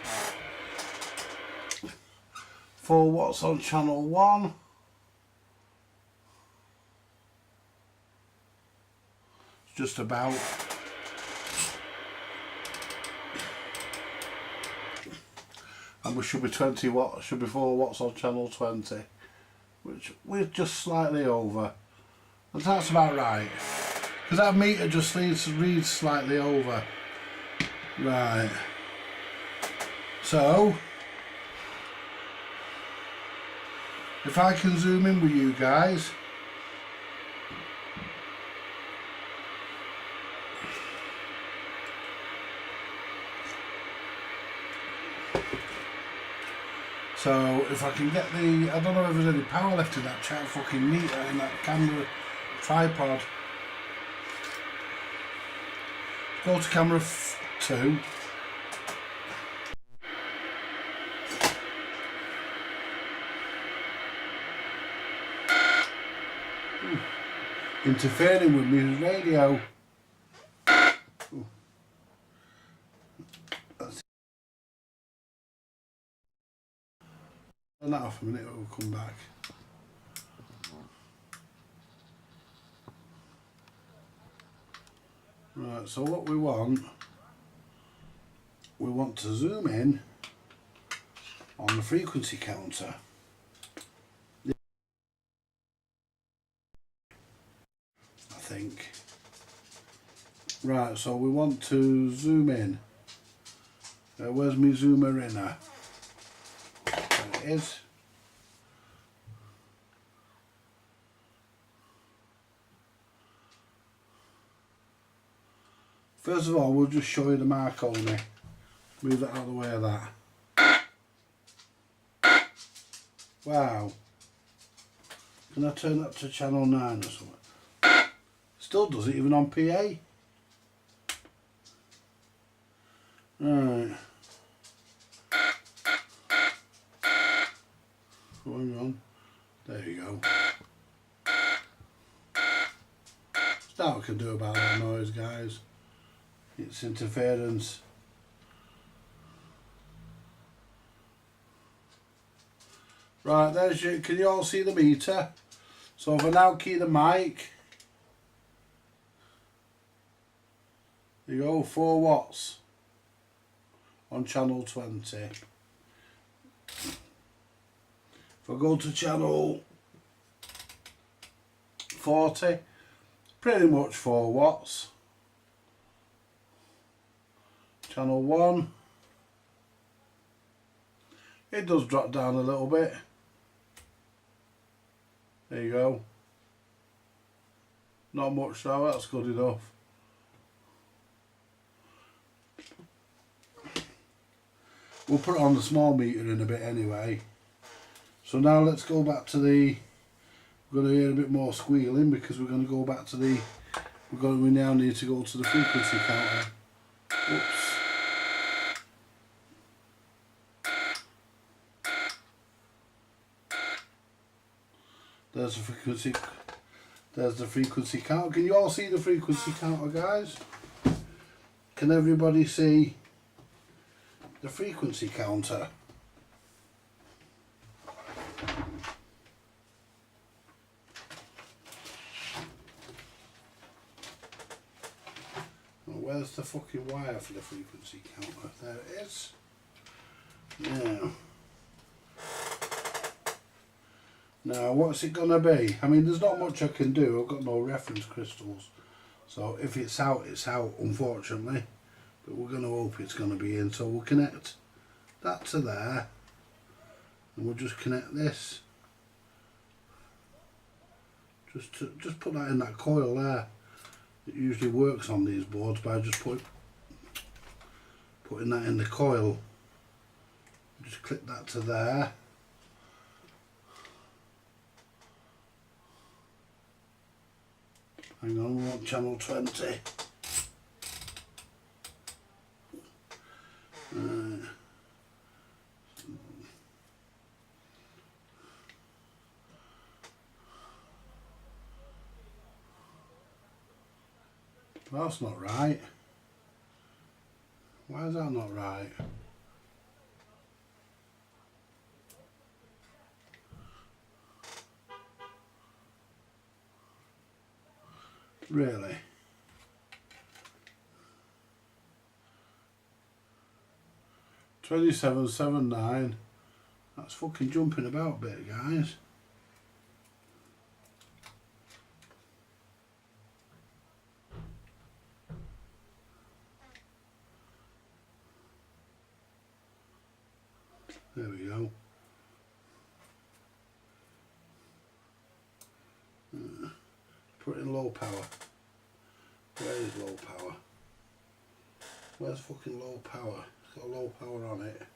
4 watts on channel 1. It's just about. And we should be 20 watts, should be 4 watts on channel 20, which we're just slightly over. And that's about right. Because that meter just reads slightly over. Right. So, if I can zoom in with you guys. So if I can get the, I don't know if there's any power left in that chat fucking meter in that camera tripod. Go to camera 2. Interfering with me radio. Ooh. Turn that off a minute, it will come back. Right, so what we want to zoom in on the frequency counter. I think. Right, so we want to zoom in. Where's my zoomer inner? There it is. First of all, we'll just show you the Marconi. Move that out of the way of that. Wow. Can I turn that to channel 9 or something? Still does it even on PA. Right. Oh, hang on. There you go. That's what we can do about that noise, guys. It's interference. Right, there's your, can you all see the meter? So if I now key the mic, There you go, 4 watts on channel 20. If I go to channel 40, pretty much 4 watts. Channel 1, it does drop down a little bit. There you go. Not much though, that's good enough. We'll put it on the small meter in a bit anyway. So now let's go back to the, we're going to hear a bit more squealing because we're going to go back to the, we now need to go to the frequency counter. Oops. There's the frequency counter. Can you all see the frequency counter, guys? Can everybody see the frequency counter? Well, where's the fucking wire for the frequency counter? There it is. Now, what's it gonna be? I mean, there's not much I can do. I've got no reference crystals. So if it's out, unfortunately. But we're gonna hope it's gonna be in. So we'll connect that to there. And we'll just connect this. Just put that in that coil there. It usually works on these boards by just putting that in the coil. Just click that to there. Hang on, we want channel 20. That's not right. Why is that not right? Really? $27.79. That's fucking jumping about a bit, guys. There we go. Put it in low power. Where is low power? Where's fucking low power? It's got low power on it.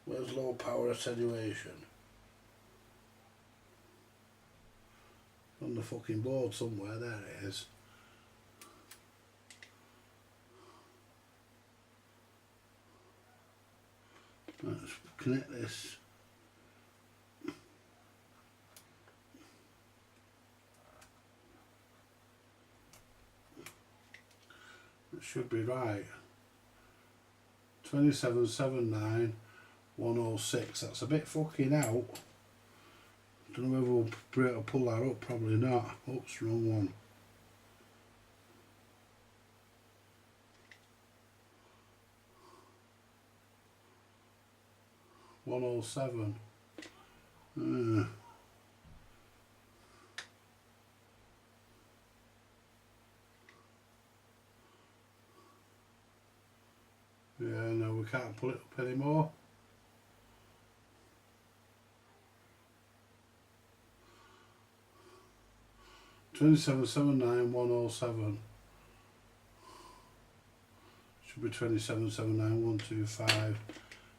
Where's low power attenuation? On the fucking board somewhere, there it is. Let's connect this. It should be right. 27.79 106. That's a bit fucking out. Don't know whether we'll be able to pull that up. Probably not. Oops, wrong one. $107. Yeah, no, we can't pull it up anymore. $27.79 should be $27.79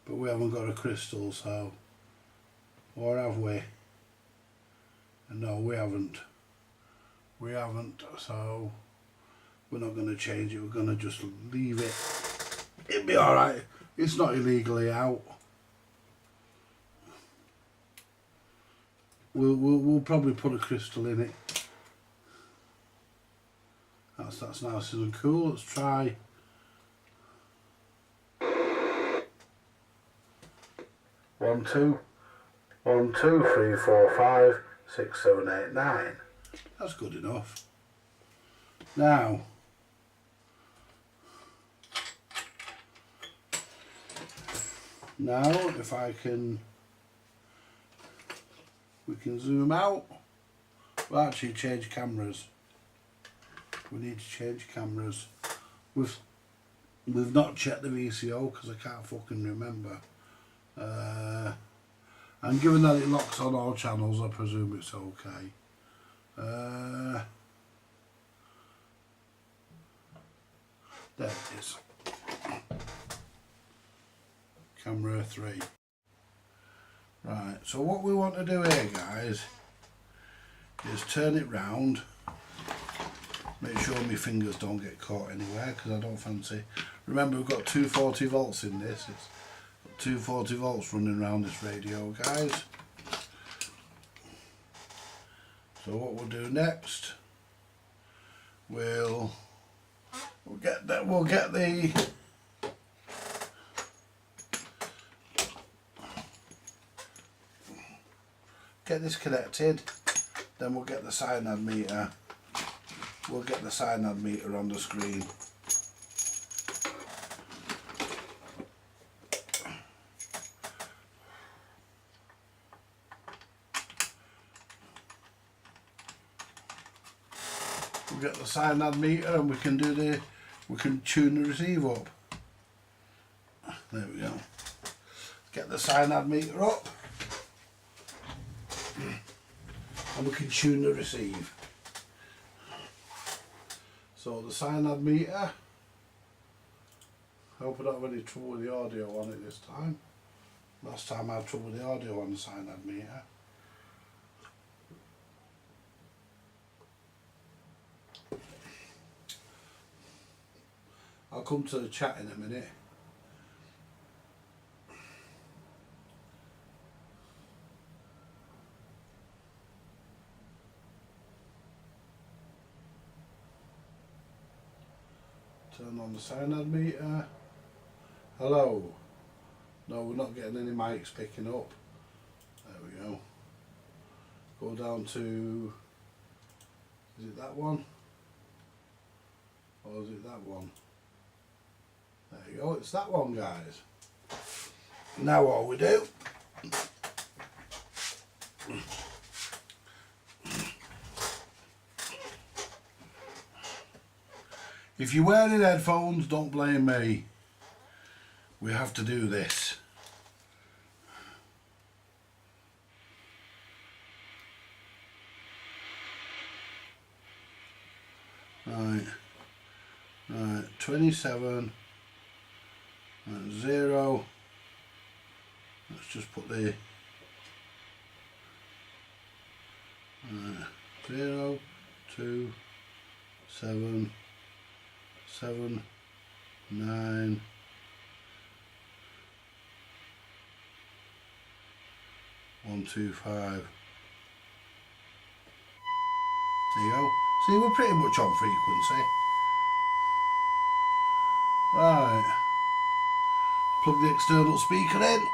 but we haven't got a crystal, so, or have we? No, we haven't. So we're not going to change it. We're going to just leave it. It'll be all right. It's not illegally out. We'll probably put a crystal in it. That's nice and cool. Let's try. One, two, 1, 2, 3, 4, 5, 6, 7, 8, 9. That's good enough. Now, Now, if I can, we can zoom out. Well, actually, change cameras. We need to change cameras. We've not checked the VCO because I can't fucking remember. And given that it locks on all channels, I presume it's okay. There it is. Camera 3. Right, so what we want to do here, guys, is turn it round. Make sure my fingers don't get caught anywhere because I don't fancy. Remember, we've got 240 volts in this. It's got 240 volts running around this radio, guys. So what we'll do next, we'll get this connected. Then we'll get the cyanide meter. We'll get the cyanide meter on the screen. We'll get the cyanide meter and we can tune the receive up. There we go. Get the cyanide meter up and we can tune the receive. So the cyanide meter, I hope I don't have any trouble with the audio on it this time. Last time I had trouble with the audio on the cyanide meter. I'll come to the chat in a minute. Turn on the cyanide meter. Hello. No, we're not getting any mics picking up. There we go. Go down to, is it that one? Or is it that one? There you go, it's that one, guys. Now all we do, if you're wearing headphones, don't blame me. We have to do this. Right, 27, 0. Let's just put the 0, 2, 7, 7, 9, 1, 2, 5. There you go. See, we're pretty much on frequency. Right. Plug the external speaker in.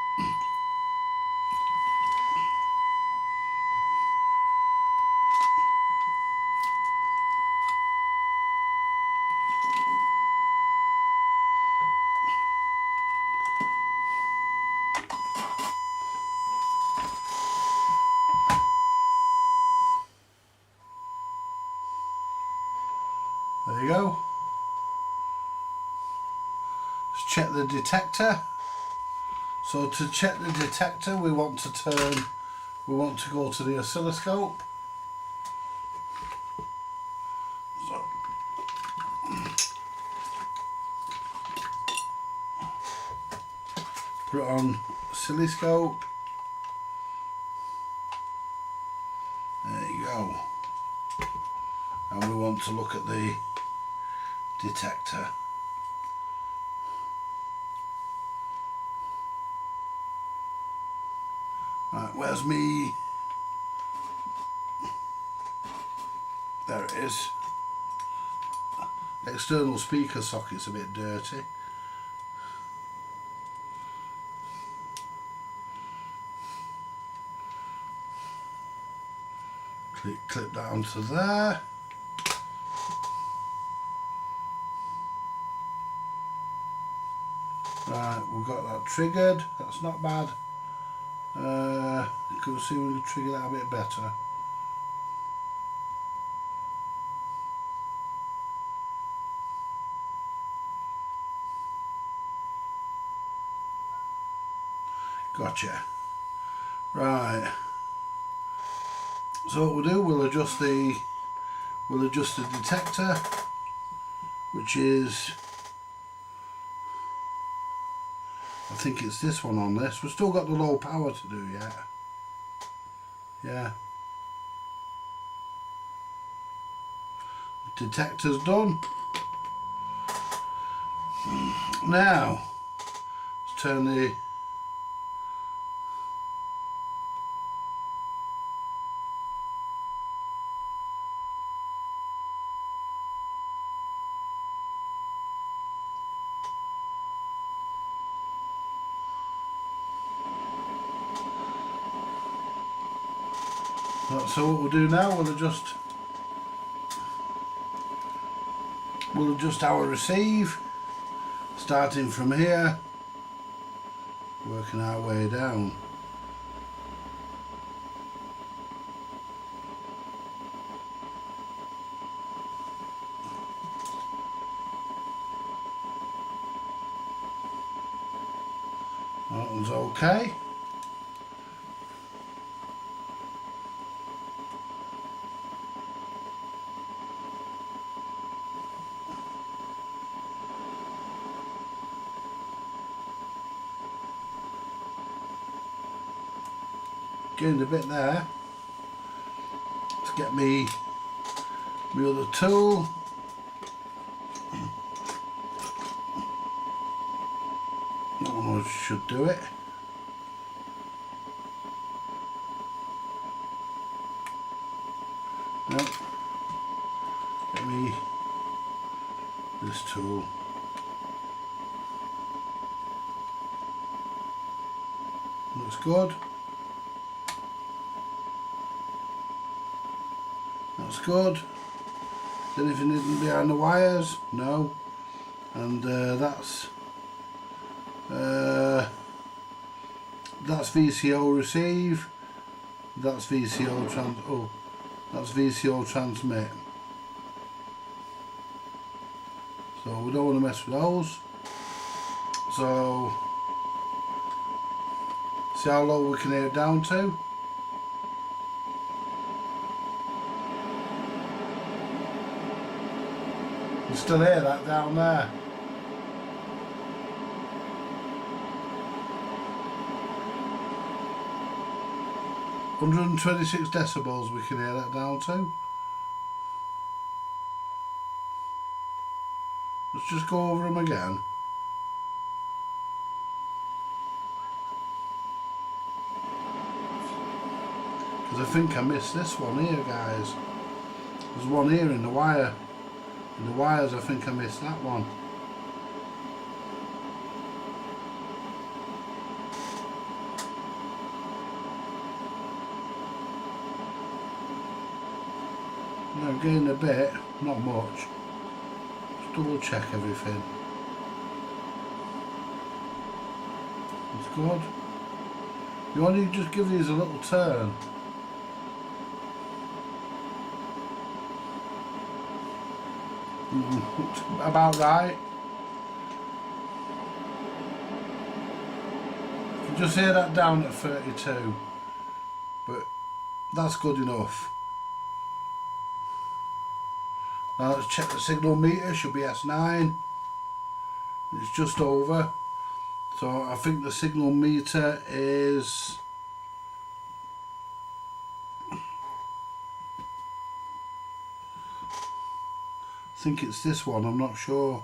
There you go. Let's check the detector. So to check the detector, we want to go to the oscilloscope. So, put it on oscilloscope. There you go. And we want to look at the detector. Right, where's me? There it is. External speaker socket's a bit dirty. Clip down to there. Right, we've got that triggered. That's not bad. Could see we could trigger that a bit better. Gotcha. Right. So what we'll do, we'll adjust the detector, which is, I think it's this one on this. We've still got the low power to do yet. Yeah. Detector's done. Now, let's turn the so what we'll do now, we'll adjust our receive, starting from here, working our way down. That one's okay. Getting a bit there. Let's get me my other tool. That one should do it. No. Get me this tool. Looks good. That's good. Is anything hidden behind the wires? No. And that's VCO receive. That's VCO that's VCO transmit. So we don't want to mess with those. So see how low we can hear it down to. You still hear that down there. (126 decibels) we can hear that down to. Let's just go over them again. Because I think I missed this one here, guys. There's one here in the wire. In the wires, I think I missed that one. Now getting a bit, not much. Just double check everything. It's good. You want to just give these a little turn. About right. You can just hear that down at 32, but that's good enough. Now let's check the signal meter. Should be S9. It's just over, so I think the signal meter is I think it's this one, I'm not sure.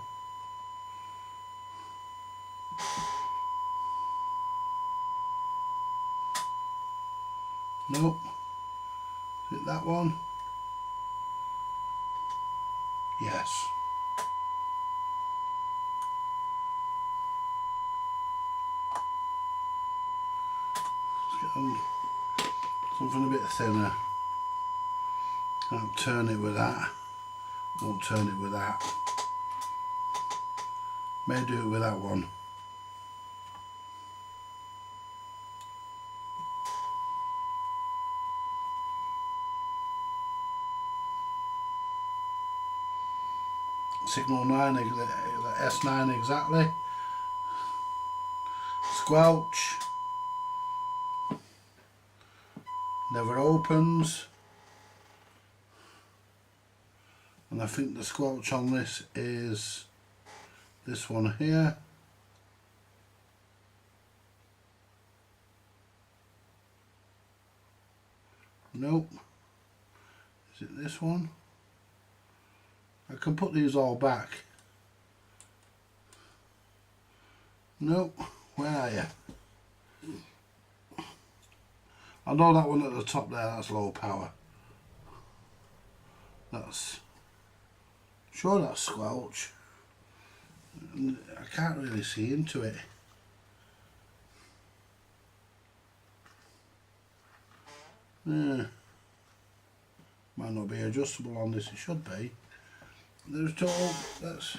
Nope. Is it that one? Yes. Let's get on something a bit thinner. Can't turn it with that. Won't turn it with that. May do it with that one. Signal 9, S9 exactly. Squelch. Never opens. And I think the squelch on this is this one here. Nope. Is it this one? I can put these all back. Nope. Where are you? I know that one at the top there, that's low power. That's... Sure that's squelch. I can't really see into it. Yeah. Might not be adjustable on this, it should be. There's total, that's...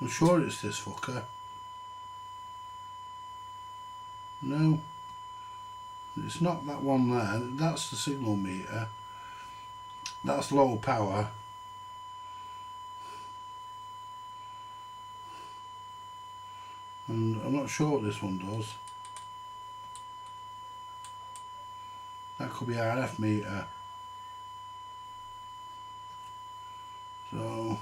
I'm sure it's this fucker. No. It's not that one there, that's the signal meter. That's low power. And I'm not sure what this one does. That could be RF meter. So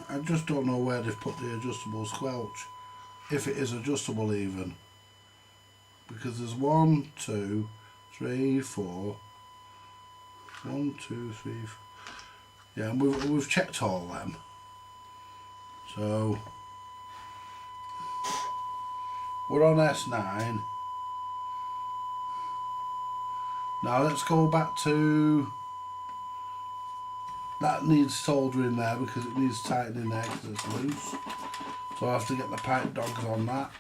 I just don't know where they've put the adjustable squelch, if it is adjustable even, because there's 1, 2, 3, 4, 1, 2, 3, 4. Yeah, and we've checked all them. So we're on S9. Now let's go back to, that needs soldering there because it needs tightening there because it's loose. So I have to get the pipe dogs on that.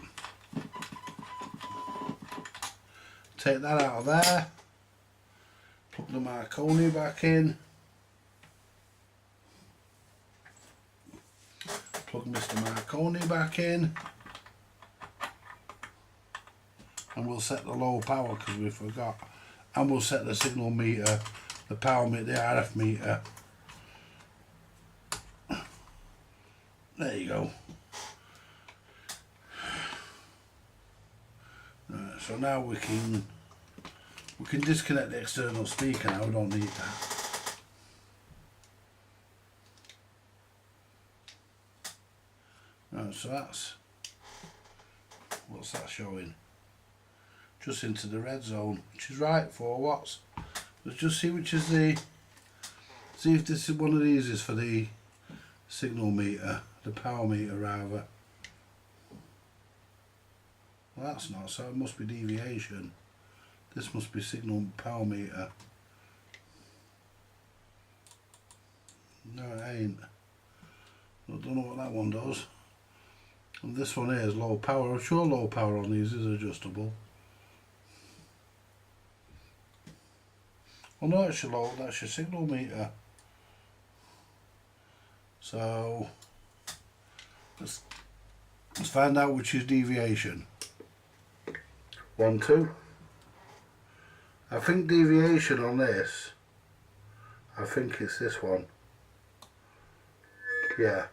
Take that out of there. Plug the Marconi back in. Plug Mr. Marconi back in. And we'll set the low power because we forgot. And we'll set the signal meter, the power meter, the RF meter. There you go. Right, so now we can disconnect the external speaker now, we don't need that. Right, so that's, what's that showing? Just into the red zone, which is right, 4 watts. Let's just see which is the, see if this is one of these is for the signal meter, the power meter rather. Well, that's not, so it must be deviation. This must be signal power meter. No, it ain't. I don't know what that one does. And this one here is low power. I'm sure low power on these is adjustable. Oh no, it's your low, that's your signal meter. So let's find out which is deviation. 1, 2. I think deviation on this, I think it's this one. Yeah.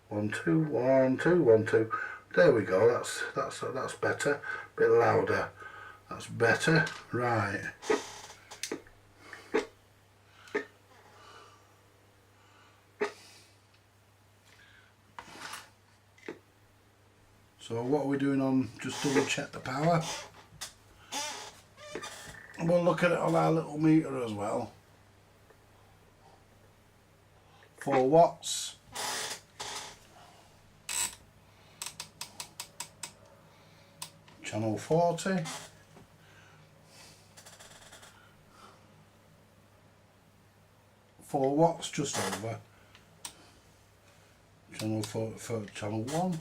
1, 2, 1, 2, 1, 2. There we go. That's better. Bit louder. That's better. Right. So what are we doing on, just double check the power. And we'll look at it on our little meter as well. 4 watts. Channel 40. Four watts, just over. Channel 4 for channel 1.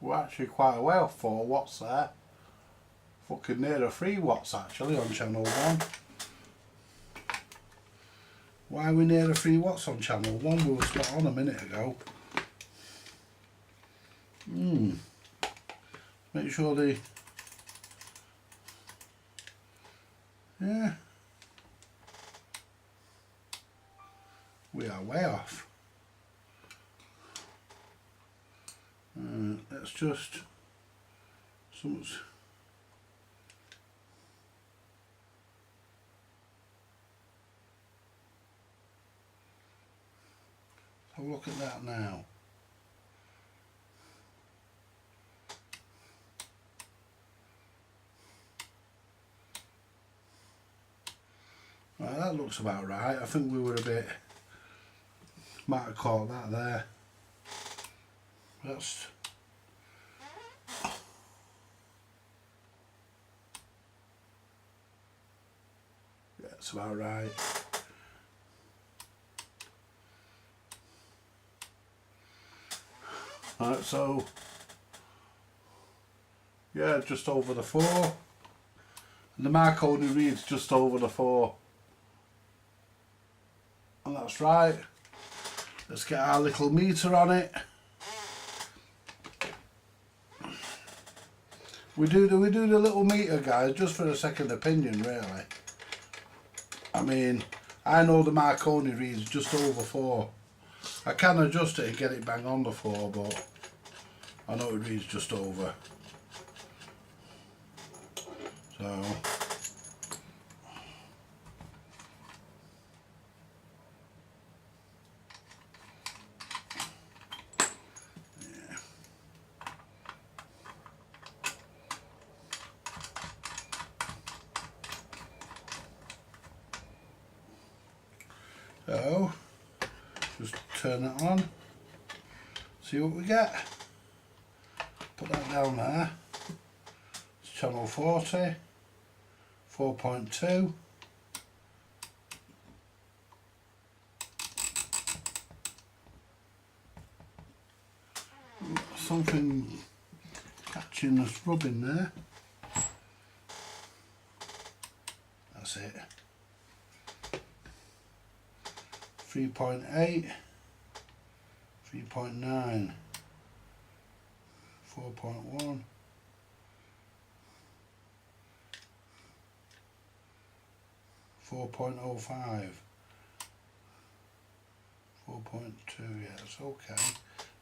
We're actually quite well, 4 watts there. Fucking near 3 watts actually on channel 1. Why are we near 3 watts on channel 1? We were spot on a minute ago. Make sure they... Yeah. We are way off. Let's just... Someone's... Have a look at that now. Right, that looks about right. I think we were a bit... Might have caught that there. That's... Yeah, it's about right. Right, so... Yeah, just over the 4. And the mark only reads just over the 4. And that's right. Let's get our little meter on it. We do the little meter, guys, just for a second opinion, really. I mean, I know the Marconi reads just over 4. I can adjust it and get it bang on the 4, but I know it reads just over. So... So, just turn it on, see what we get. Put that down there. It's channel 40, 4.2. Something catching us rubbing there. That's it. 3.8, 3.9, 4.1, 4.05, 4.2, yeah, it's okay.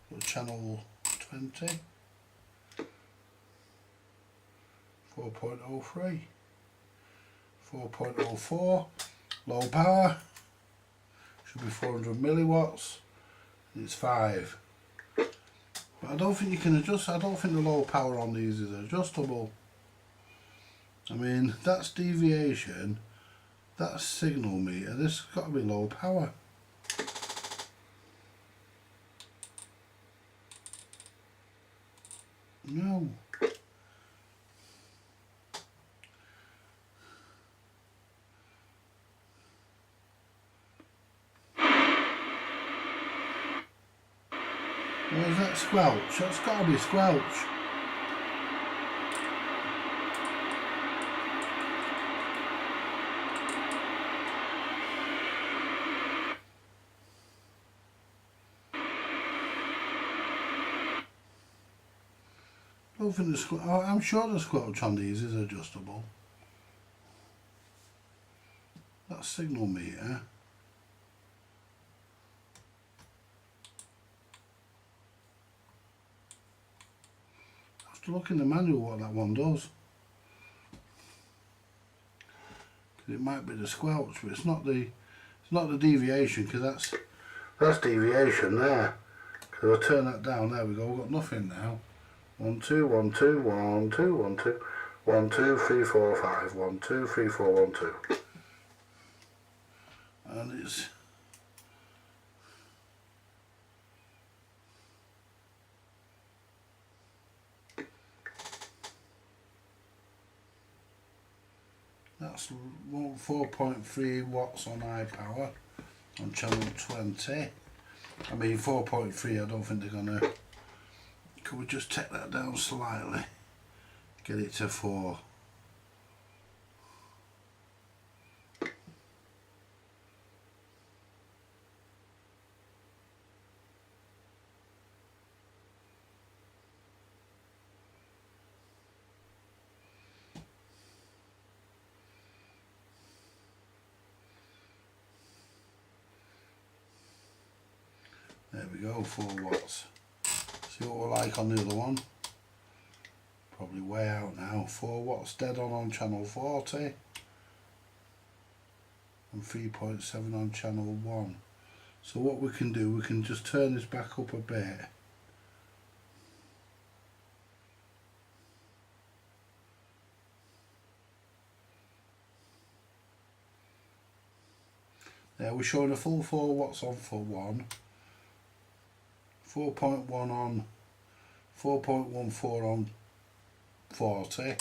So channel 20, 4.03, 4.04, low power. Should be 400 milliwatts, and it's 5. But I don't think you can adjust, I don't think the low power on these is adjustable. I mean, that's deviation, that's signal meter, this has got to be low power. No. Where's that squelch? That's got to be squelch. I don't think the squelch, I'm sure the squelch on these is adjustable. That's signal meter. To look in the manual what that one does, because it might be the squelch, but it's not the deviation, because that's deviation there. Because I turn that down, there we go, we've got nothing now. 1 2 1 2 1 2 1 2 1 2 3 4 5 1 2 3 4 1 2, and it's that's 4.3 watts on high power on channel 20. I mean 4.3, I don't think they're gonna... Can we just take that down slightly? Get it to 4. we go, 4 watts. See what we're like on the other one. Probably way out now. 4 watts dead on channel 40. And 3.7 on channel 1. So what we can do, we can just turn this back up a bit. There we're showing a full 4 watts on for 1. 4.1 on 4.14 on 40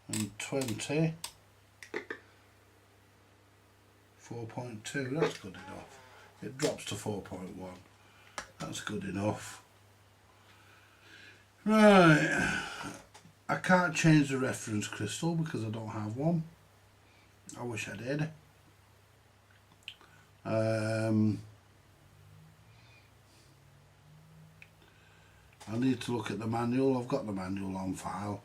and 20 4.2. That's good enough. It drops to 4.1. That's good enough. Right, I can't change the reference crystal because I don't have one. I wish I did. I need to look at the manual. I've got the manual on file.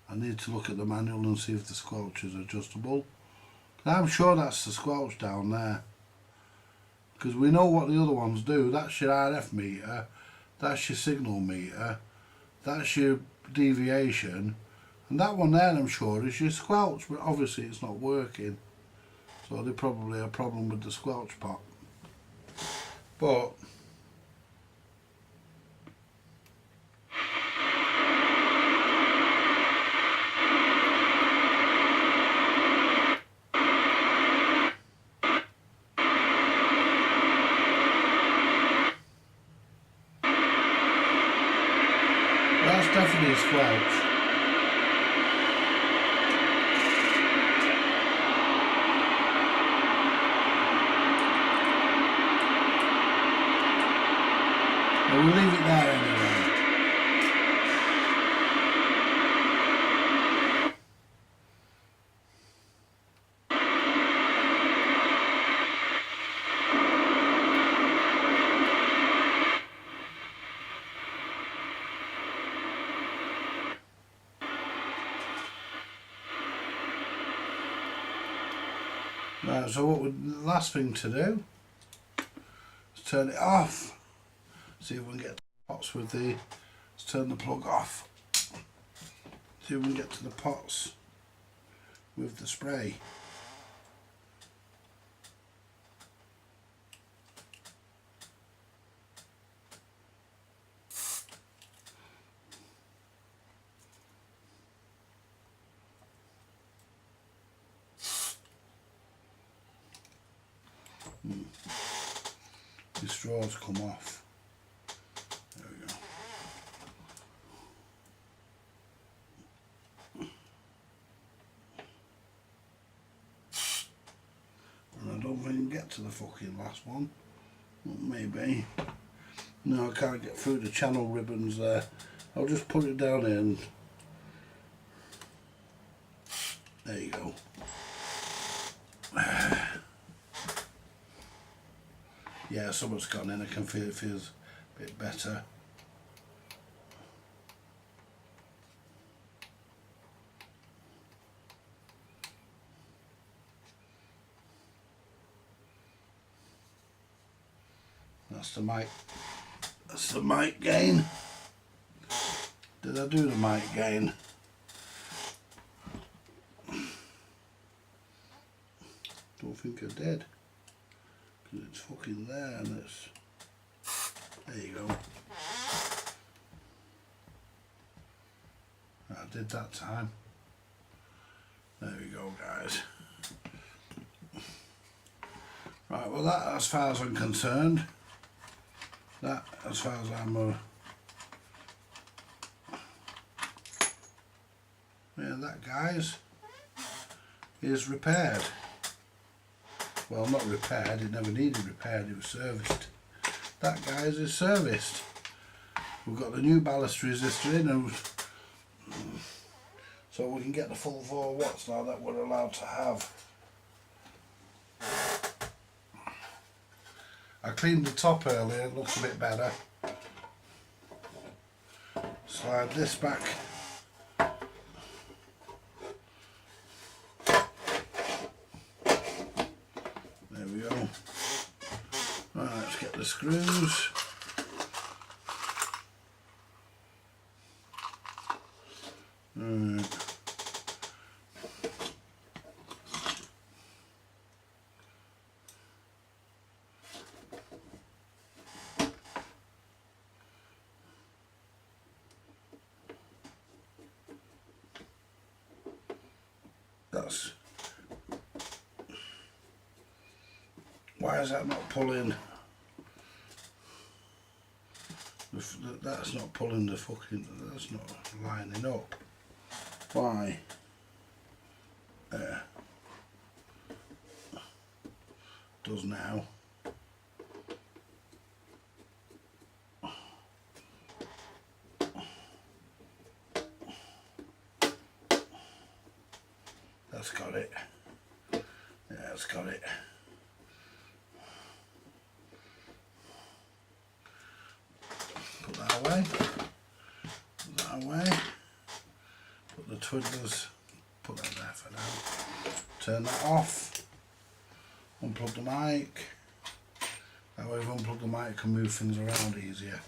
I need to look at the manual and see if the squelch is adjustable. I'm sure that's the squelch down there, because we know what the other ones do. That's your RF meter, that's your signal meter, that's your deviation, and that one there I'm sure is your squelch, but obviously it's not working, so there's probably a problem with the squelch pot. But that's definitely a squelch. We'll leave it there anyway. Right, so what would the last thing to do is turn it off. See if we can get to the pots with the, let's turn the plug off. See if we can get to the pots with the spray. The straws come off. There we go. And I don't think I can get to the fucking last one. Well, maybe. No, I can't get through the channel ribbons there. I'll just put it down here and there you go. Yeah, something's gone in. I can feel it feels a bit better. That's the mic. That's the mic gain. Did I do the mic gain? Don't think I did. Because it's fucking there and it's... There you go. I did that time. There we go, guys. Right, well that, as far as I'm concerned, that, as far as I'm yeah, that, guys, is repaired. Well, not repaired, it never needed repaired, it was serviced. That, guys, is serviced. We've got the new ballast resistor in, and so we can get the full 4 watts now that we're allowed to have. I cleaned the top earlier, it looks a bit better. Slide this back. There we go. Right. the screws. Right. That's, why is that not pulling? That's not pulling the fucking, that's not lining up. Why? There. Does now. That's got it. Yeah, that's got it. Put that away. Put that away. Put the twiddlers, put that there for now. Turn that off. Unplug the mic. That way if you unplug the mic you can move things around easier.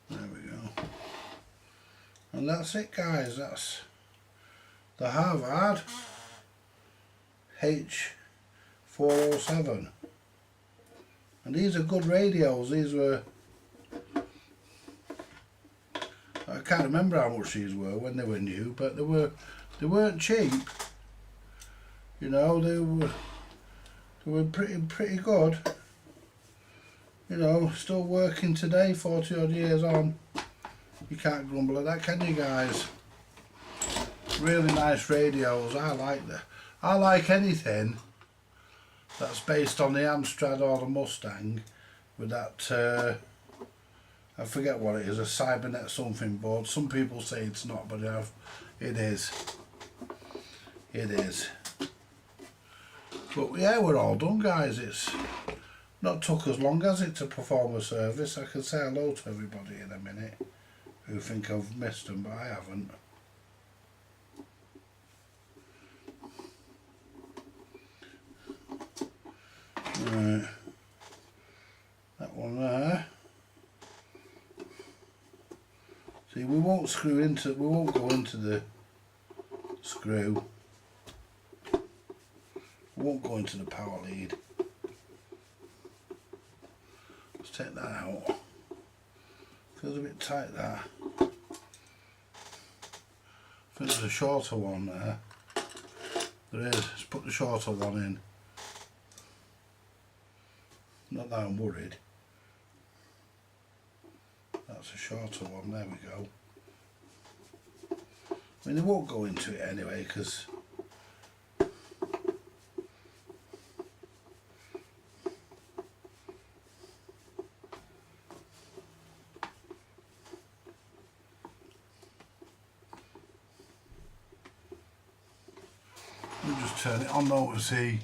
There we go. And that's it guys, that's the Harvard H407. And these are good radios. These were, I can't remember how much these were when they were new, but they weren't cheap. You know, they were pretty good. You know, still working today, 40 odd years on. You can't grumble at that, can you guys? Really nice radios. I like anything that's based on the Amstrad or the Mustang with that I forget what it is, a Cybernet something board. Some people say it's not, but it is. It is. But yeah, we're all done guys. It's not took as long as it to perform a service. I can say hello to everybody in a minute who think I've missed them, but I haven't. Right, that one there. See, we won't go into the screw. We won't go into the power lead. Let's take that out. Feels a bit tight there. I think there's a shorter one there. There is. Let's put the shorter one in. Not that I'm worried. That's a shorter one, there we go. I mean, they won't go into it anyway because we'll just turn it on though to see.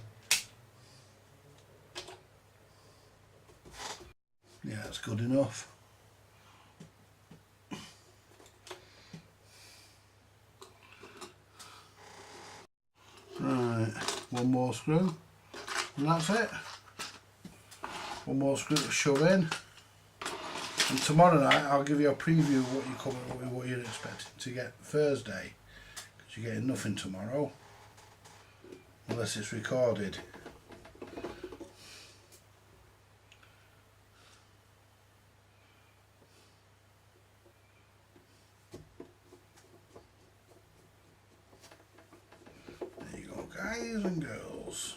Yeah, it's good enough. Right, one more screw and that's it. One more screw to shove in. And tomorrow night I'll give you a preview of what you're expecting to get Thursday. Because you're getting nothing tomorrow. Unless it's recorded. Guys and girls.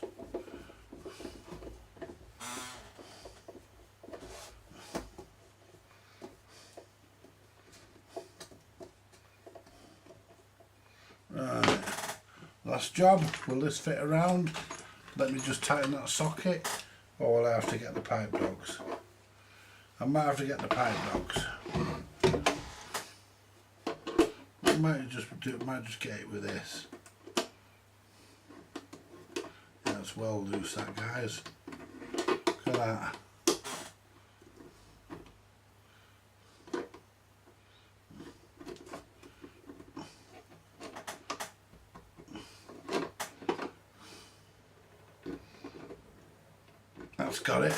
Right, last job. Will this fit around? Let me just tighten that socket, or will I have to get the pipe dogs? I might have to get the pipe dogs. I might just get it with this. That's well loose, that guys. Look at that. That's got it.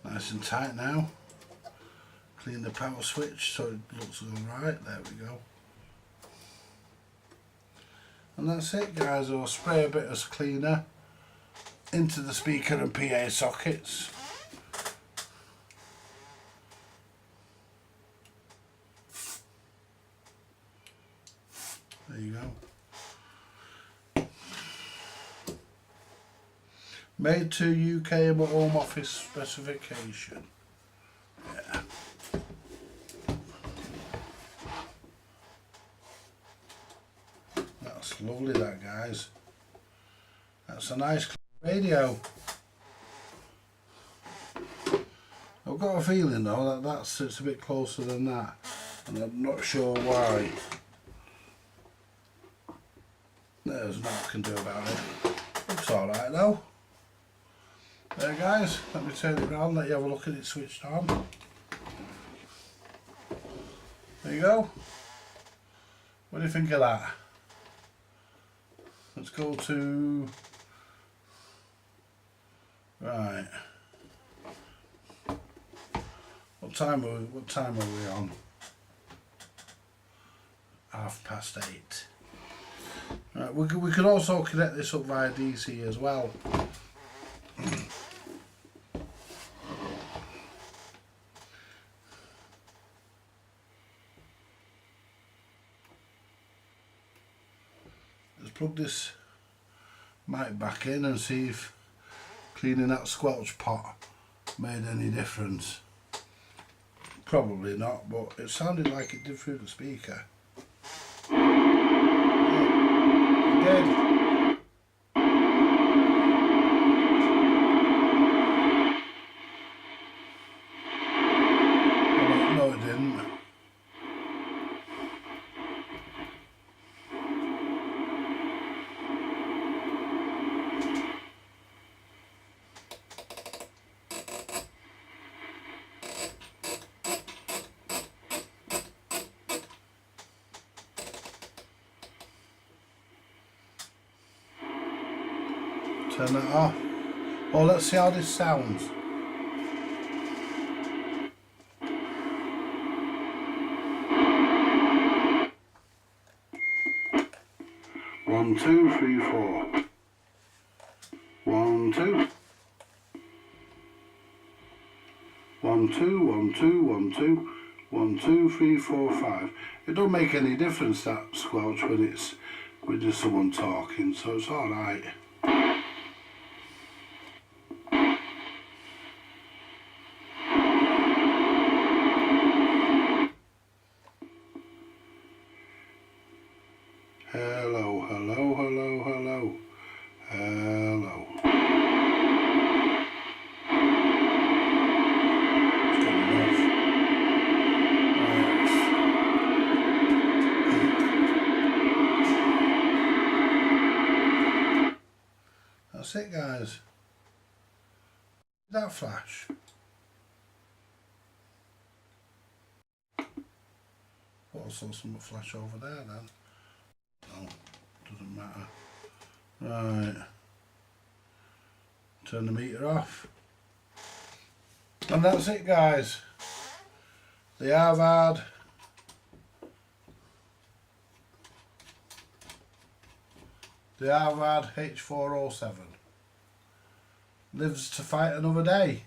Nice and tight now. Clean the power switch so it looks alright. There we go. And that's it, guys. I'll spray a bit of cleaner into the speaker and PA sockets. There you go. Made to UK Home Office specification. Yeah. That's lovely, that, guys. That's a nice radio. I've got a feeling though that sits a bit closer than that, and I'm not sure why. There's nothing I can do about it. Looks alright though. There, guys, let me turn it around, let you have a look at it switched on. There you go. What do you think of that? Let's go to... Right. What time are we on? 8:30. Right, we could also connect this up via DC as well. Let's plug this mic back in and see if cleaning that squelch pot made any difference. Probably not, but it sounded like it did through the speaker. Yeah, it did. No, it didn't. Turn that off. Well, let's see how this sounds. One, two, three, four. 1, 2. 1, 2, 1, 2, 1, 2. 1, 2, 3, 4, 5. It don't make any difference, that squelch, when it's with just someone talking, so it's alright. Hello, hello, hello, hello, hello. It's good enough. Right. That's it, guys. That flash. Also some flash over there then. Oh, doesn't matter. Right. Turn the meter off. And that's it, guys. The Harvard H407 lives to fight another day.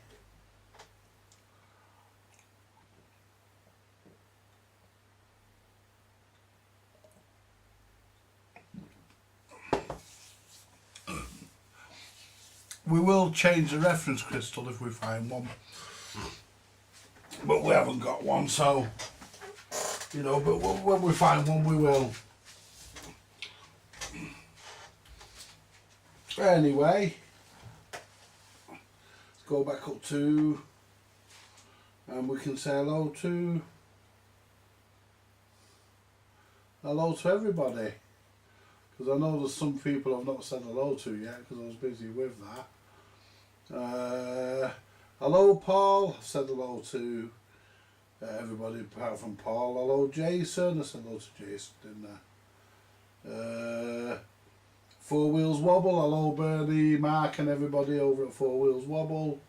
We will change the reference crystal if we find one, but we haven't got one, so, you know, but when we find one we will. Anyway, let's go back up to, and we can say hello to everybody, because I know there's some people I've not said hello to yet because I was busy with that. Hello Paul, I said hello to everybody apart from Paul. Hello Jason, I said hello to Jason, didn't I? Four Wheels Wobble. Hello Bernie, Mark and everybody over at Four Wheels Wobble.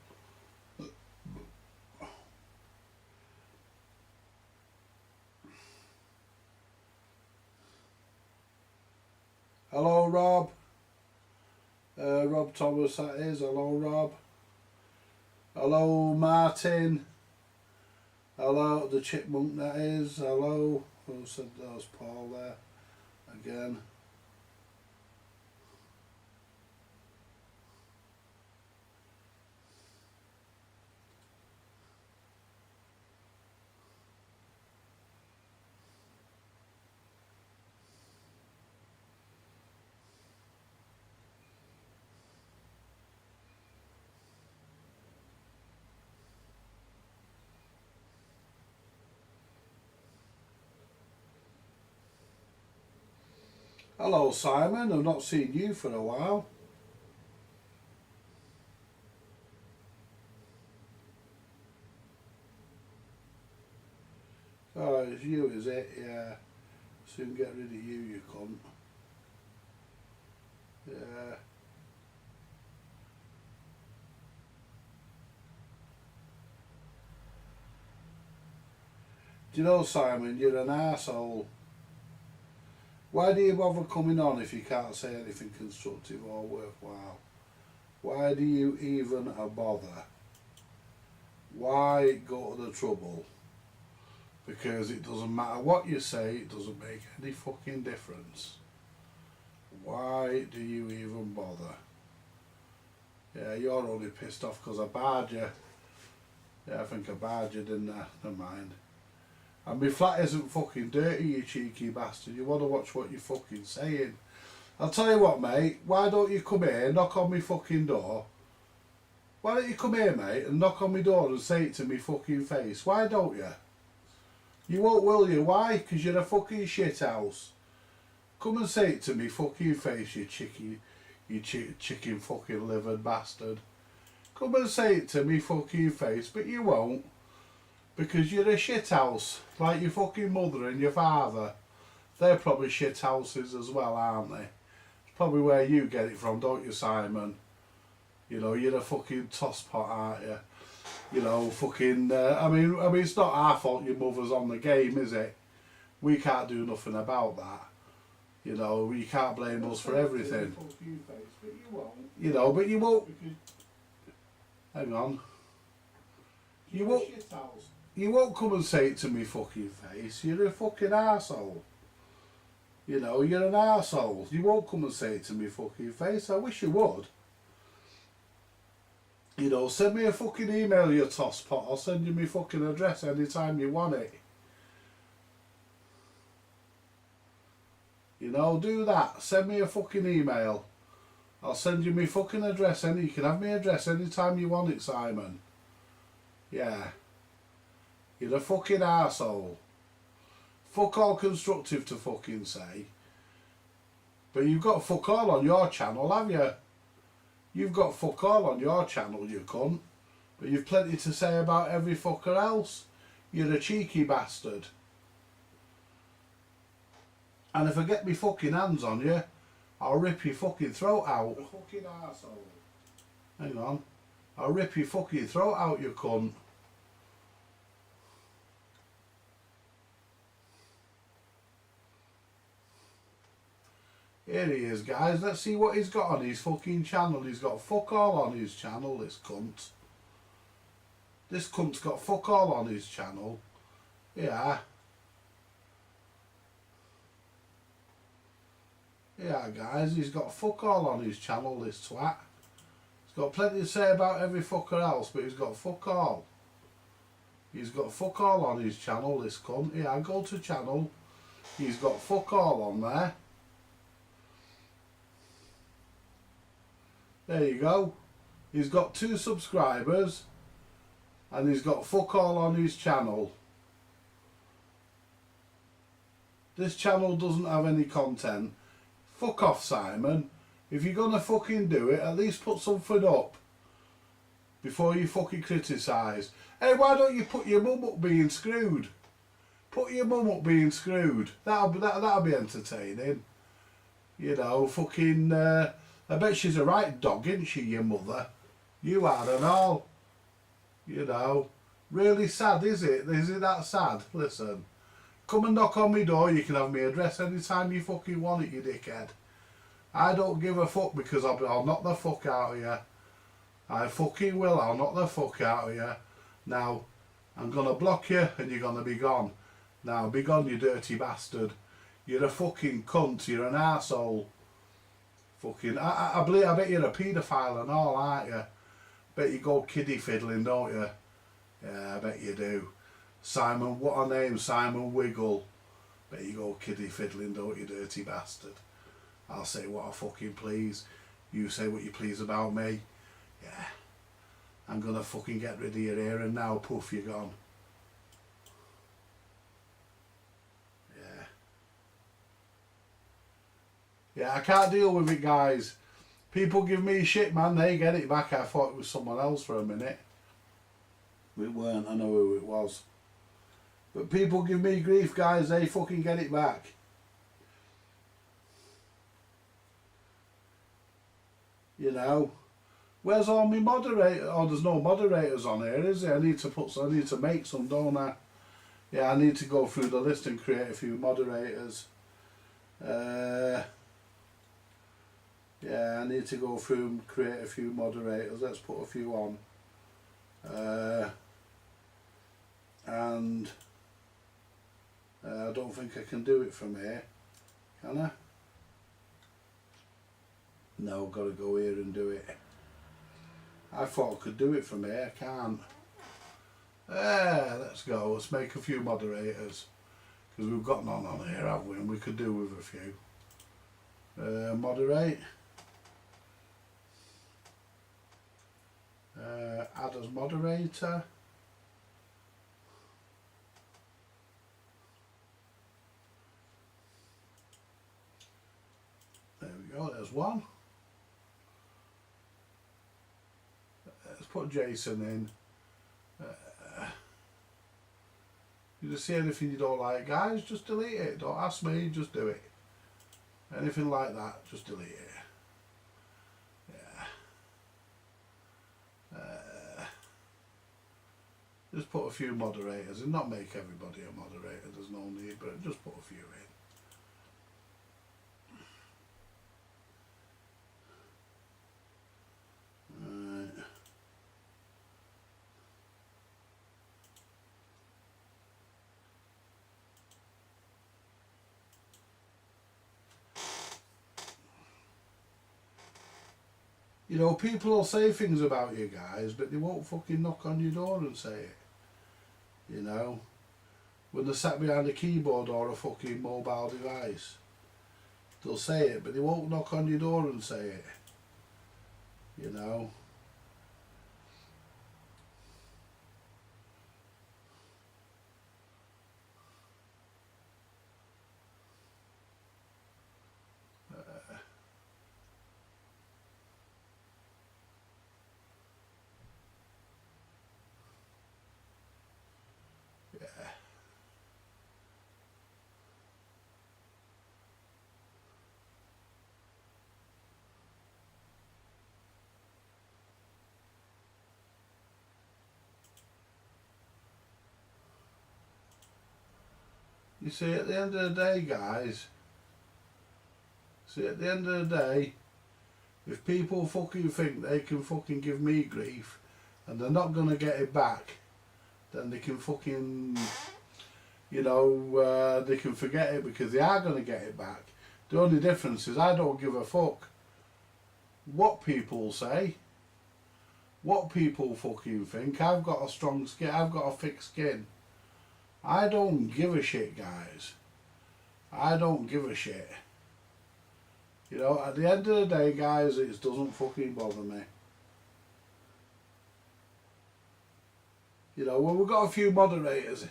Hello Rob. Rob Thomas that is. Hello Rob. Hello Martin. Hello the Chipmunk that is. Hello. Who said that was Paul there? Again. Hello Simon, I've not seen you for a while. Oh, it's you, is it? Yeah. Soon get rid of you cunt. Yeah. Do you know, Simon, you're an arsehole. Why do you bother coming on if you can't say anything constructive or worthwhile? Why do you even bother? Why go to the trouble? Because it doesn't matter what you say, it doesn't make any fucking difference. Why do you even bother? Yeah, you're only pissed off because I barred you. Yeah, I think I barred you, didn't I? Never mind. And my flat isn't fucking dirty, you cheeky bastard. You want to watch what you're fucking saying. I'll tell you what, mate. Why don't you come here, knock on my fucking door? Why don't you come here, mate, and knock on my door and say it to me fucking face? Why don't you? You won't, will you? Why? Because you're a fucking shithouse. Come and say it to me fucking face, you chicken fucking livered bastard. Come and say it to me fucking face, but you won't. Because you're a shithouse, like your fucking mother and your father. They're probably shithouses as well, aren't they? It's probably where you get it from, don't you, Simon? You know, you're a fucking tosspot, aren't you? You know, fucking. I mean, it's not our fault your mother's on the game, is it? We can't do nothing about that. You know, you can't blame us for everything. You know, but you won't. Hang on. You won't. You won't come and say it to me fucking face. You're a fucking arsehole. You know, you're an arsehole. You won't come and say it to me fucking face. I wish you would. You know, send me a fucking email, you tosspot. I'll send you my fucking address anytime you want it. You know, do that. Send me a fucking email. I'll send you my fucking address. You can have my address anytime you want it, Simon. Yeah. You're a fucking arsehole. Fuck all constructive to fucking say. But you've got fuck all on your channel, have you? You've got fuck all on your channel, you cunt. But you've plenty to say about every fucker else. You're a cheeky bastard. And if I get me fucking hands on you, I'll rip your fucking throat out. A fucking arsehole. Hang on. I'll rip your fucking throat out, you cunt. Here he is, guys. Let's see what he's got on his fucking channel. He's got fuck all on his channel, this cunt. This cunt's got fuck all on his channel. Yeah. Yeah, guys. He's got fuck all on his channel, this twat. He's got plenty to say about every fucker else, but he's got fuck all. He's got fuck all on his channel, this cunt. Yeah, go to channel. He's got fuck all on there. There you go. He's got 2 subscribers and he's got fuck all on his channel. This channel doesn't have any content. Fuck off, Simon. If you're gonna fucking do it, at least put something up before you fucking criticise. Hey, why don't you put your mum up being screwed? Put your mum up being screwed. That'll be entertaining. You know, fucking, I bet she's a right dog, isn't she, your mother? You are and all. You know, really sad, is it? Is it that sad? Listen, come and knock on my door, you can have my address anytime you fucking want it, you dickhead. I don't give a fuck because I'll knock the fuck out of you. I fucking will, I'll knock the fuck out of you. Now, I'm gonna block you and you're gonna be gone. Now, be gone, you dirty bastard. You're a fucking cunt, you're an arsehole. Fucking, I bet you're a paedophile and all, aren't you? Bet you go kiddie fiddling, don't you? Yeah, I bet you do. Simon, what a name, Simon Wiggle. Bet you go kiddie fiddling, don't you, dirty bastard? I'll say what I fucking please. You say what you please about me. Yeah. I'm gonna fucking get rid of your ear and now, poof, you're gone. Yeah. Yeah, I can't deal with it, guys. People give me shit, man. They get it back. I thought it was someone else for a minute. It weren't. I know who it was. But people give me grief, guys. They fucking get it back. You know. Where's all my moderator? Oh, there's no moderators on here, is there? I need to make some, don't I? Yeah, I need to go through the list and create a few moderators. Yeah, I need to go through and create a few moderators. Let's put a few on. And I don't think I can do it from here. Can I? No, got to go here and do it. I thought I could do it from here. I can't. Let's go. Let's make a few moderators. Because we've got none on here, have we? And we could do with a few. Moderate. Add as moderator. There we go, there's one. Let's put Jason in. You just see anything you don't like, guys, just delete it. Don't ask me, just do it. Anything like that, just delete it. Just put a few moderators and not make everybody a moderator, there's no need, but just put a few in. Right. You know, people will say things about you guys, but they won't fucking knock on your door and say it. You know, when they're sat behind a keyboard or a fucking mobile device, they'll say it, but they won't knock on your door and say it. You know. You see, at the end of the day, guys, at the end of the day, if people fucking think they can fucking give me grief and they're not going to get it back, then they can fucking, you know, they can forget it because they are going to get it back. The only difference is I don't give a fuck what people say, what people fucking think. I've got a strong skin, I've got a thick skin. I don't give a shit, guys. I don't give a shit. You know, at the end of the day, guys, it doesn't fucking bother me. You know, well, we've got a few moderators.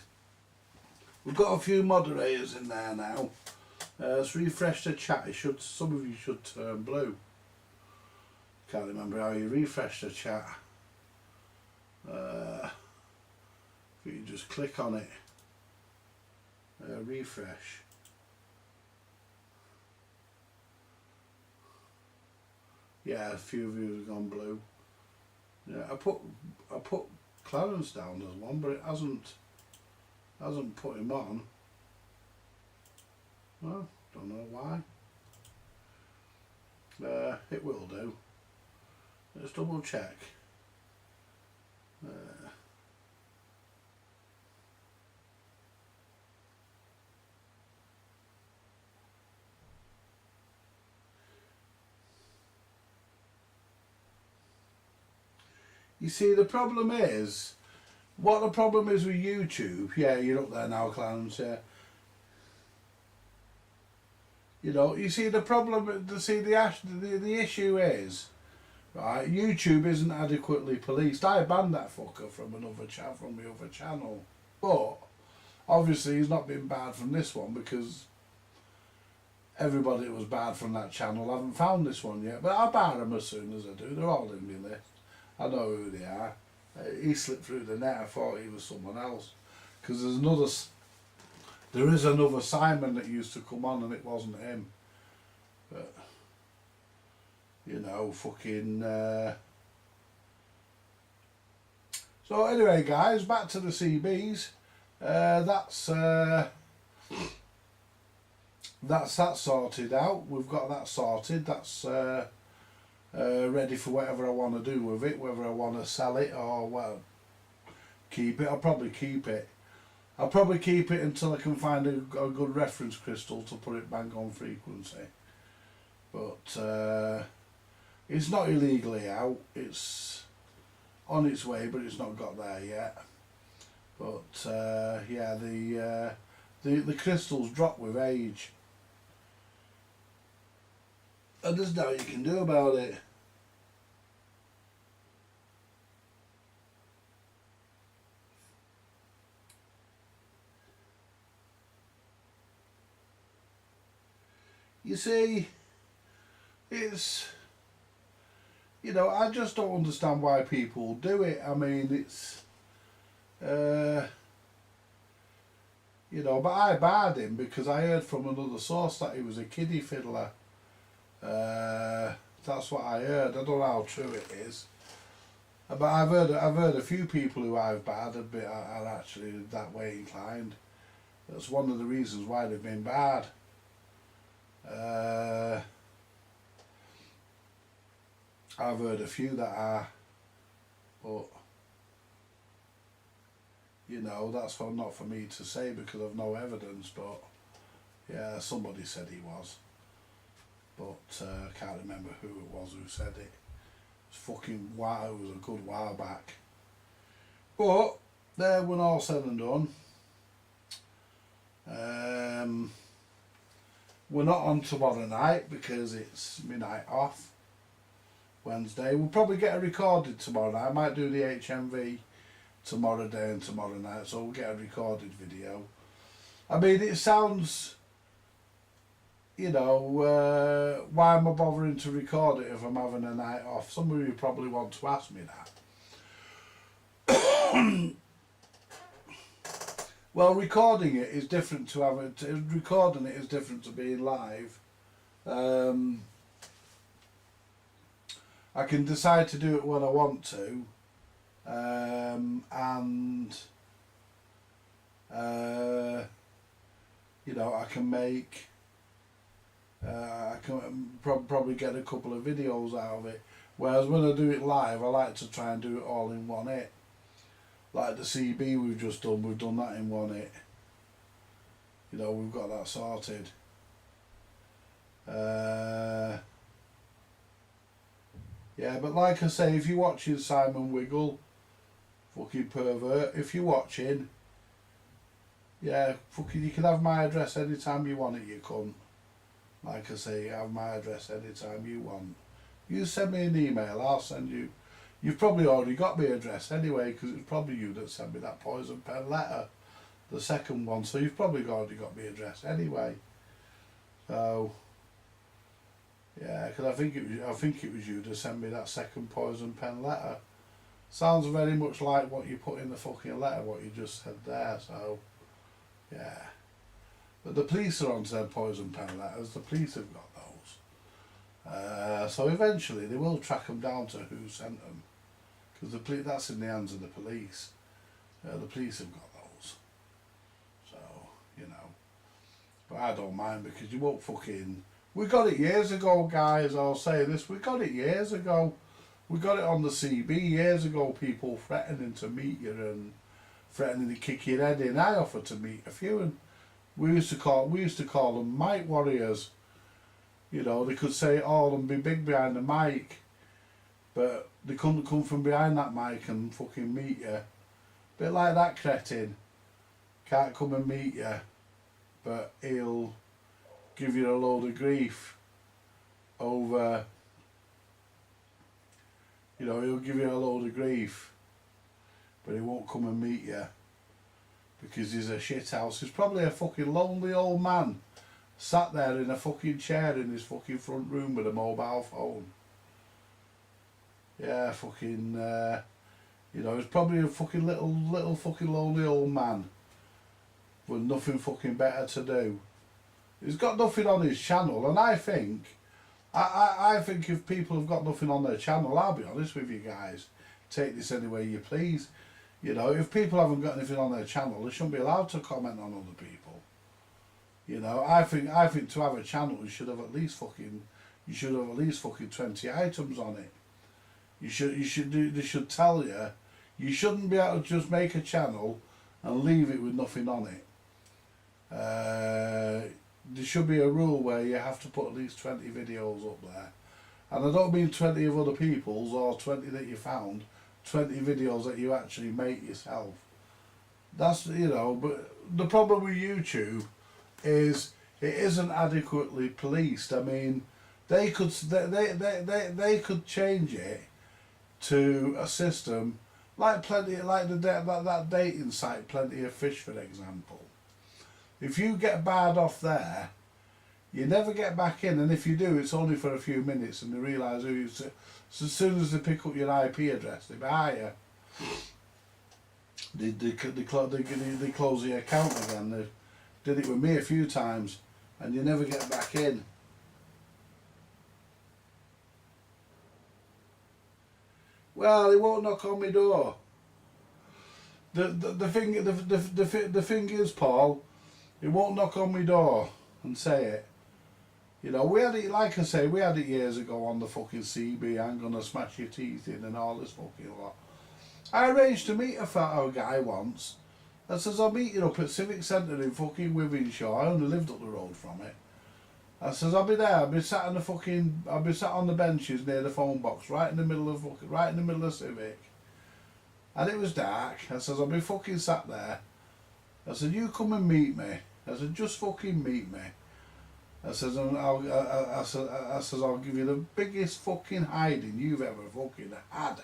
We've got a few moderators in there now. Let's refresh the chat. Some of you should turn blue. Can't remember how you refresh the chat. If you just click on it. Refresh. Yeah, a few views have gone blue. Yeah, I put Clarence down as one, but it hasn't put him on. Well, don't know why. It will do. Let's double check. You see, the problem is, what the problem is with YouTube, yeah, you're up there now, Clarence, yeah. You know, you see the problem, the issue is, right, YouTube isn't adequately policed. I banned that fucker from my other channel. But, obviously he's not been bad from this one because everybody that was bad from that channel haven't found this one yet. But I'll bar them as soon as I do. They're all in my list. I know who they are. He slipped through the net. I thought he was someone else. Because there is another Simon that used to come on and it wasn't him. But, you know, fucking... So anyway, guys, back to the CBs. That's that sorted out. We've got that sorted. That's... ready for whatever I want to do with it, whether I want to sell it or well keep it. I'll probably keep it. I'll probably keep it until I can find a good reference crystal to put it bang on frequency. But it's not illegally out. It's on its way, but it's not got there yet. But yeah, the crystals drop with age. And there's nothing you can do about it. You see, it's, you know, I just don't understand why people do it. I mean, it's, you know, but I barred him because I heard from another source that he was a kiddie fiddler. That's what I heard. I don't know how true it is, but I've heard a few people who I've barred are actually that way inclined. That's one of the reasons why they've been barred. I've heard a few that are, but you know, that's not for me to say because I've no evidence. But yeah, somebody said he was. But I can't remember who it was who said it. It was fucking wow, it was a good while back. But there, when all said and done, we're not on tomorrow night because it's my night off. Wednesday. We'll probably get a recorded tomorrow night. I might do the HMV tomorrow day and tomorrow night, so we'll get a recorded video. I mean, it sounds... You know, why am I bothering to record it if I'm having a night off? Some of you probably want to ask me that. Well, recording it is different to recording it is different to being live. I can decide to do it when I want to, and you know, I can make. I can probably get a couple of videos out of it. Whereas when I do it live, I like to try and do it all in one hit. Like the CB we've just done, we've done that in one hit. You know, we've got that sorted. Yeah, but like I say, if you're watching Simon Wiggle, fucking pervert, if you're watching, yeah, fucking, you can have my address anytime you want it, you cunt. Like I say, you have my address anytime you want. You send me an email, I'll send you. You've probably already got my address anyway, because it's probably you that sent me that poison pen letter, the second one. So you've probably already got my address anyway. So yeah, because I think it was you that sent me that second poison pen letter. Sounds very much like what you put in the fucking letter, what you just said there. So yeah. But the police are on to poison pen letters. The police have got So eventually they will track them down to who sent them, because that's in the hands of the police. The police have got those. So, you know. But I don't mind, because you won't fucking... We got it years ago, guys, I'll say this. We got it years ago. We got it on the CB years ago, people threatening to meet you and threatening to kick your head in. I offered to meet a few, and we used to call them mic warriors. You know, they could say it all and be big behind the mic, but they couldn't come from behind that mic and fucking meet you. Bit like that cretin. Can't come and meet you, but he'll give you a load of grief over... You know, he'll give you a load of grief, but he won't come and meet you because he's a shithouse. He's probably a fucking lonely old man sat there in a fucking chair in his fucking front room with a mobile phone. Yeah, fucking, you know, he's probably a fucking little fucking lonely old man with nothing fucking better to do. He's got nothing on his channel, and I think if people have got nothing on their channel, I'll be honest with you guys, take this any way you please. You know, if people haven't got anything on their channel, they shouldn't be allowed to comment on other people. You know, I think to have a channel, you should have at least fucking 20 items on it. They should tell you, you shouldn't be able to just make a channel and leave it with nothing on it. There should be a rule where you have to put at least 20 videos up there. And I don't mean 20 of other people's or 20 that you found, 20 videos that you actually make yourself. That's, you know, but the problem with YouTube is it isn't adequately policed. I mean, they could change it to a system like that dating site Plenty of Fish, for example. If you get barred off there, you never get back in, and if you do, it's only for a few minutes, and they realise who you. So as soon as they pick up your IP address, they buy you. They close the account again. They did it with me a few times, and you never get back in. Well, he won't knock on my door. The thing is, Paul. He won't knock on my door and say it. You know, we had it, like I say, we had it years ago on the fucking CB, I'm gonna smash your teeth in and all this fucking lot. I arranged to meet a guy once that says, I'll meet you up at Civic Centre in fucking Wythenshawe. I only lived up the road from it. I says, I'll be there, I'll be sat on the benches near the phone box, right in the middle of Civic. And it was dark. I says, I'll be fucking sat there. I said, you come and meet me. I said, just fucking meet me. I says, I'll give you the biggest fucking hiding you've ever fucking had.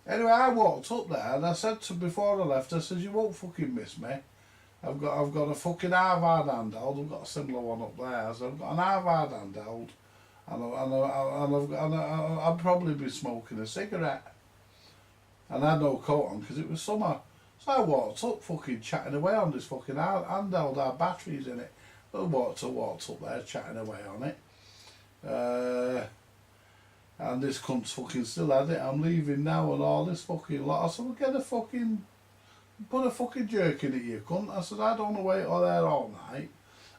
Anyway, I walked up there and I said to before I left, I said, you won't fucking miss me. I've got a fucking Harvard handheld. I've got a similar one up there. I said, I've got an Harvard handheld, and I'll probably be smoking a cigarette. And I had no coat on because it was summer. So I walked up fucking chatting away on this fucking handheld, had batteries in it. I walked up there chatting away on it. And this cunt's fucking still had it. I'm leaving now and all this fucking lot. I said, well, put a fucking jerk in it, you cunt. I said, I don't want to wait there all night.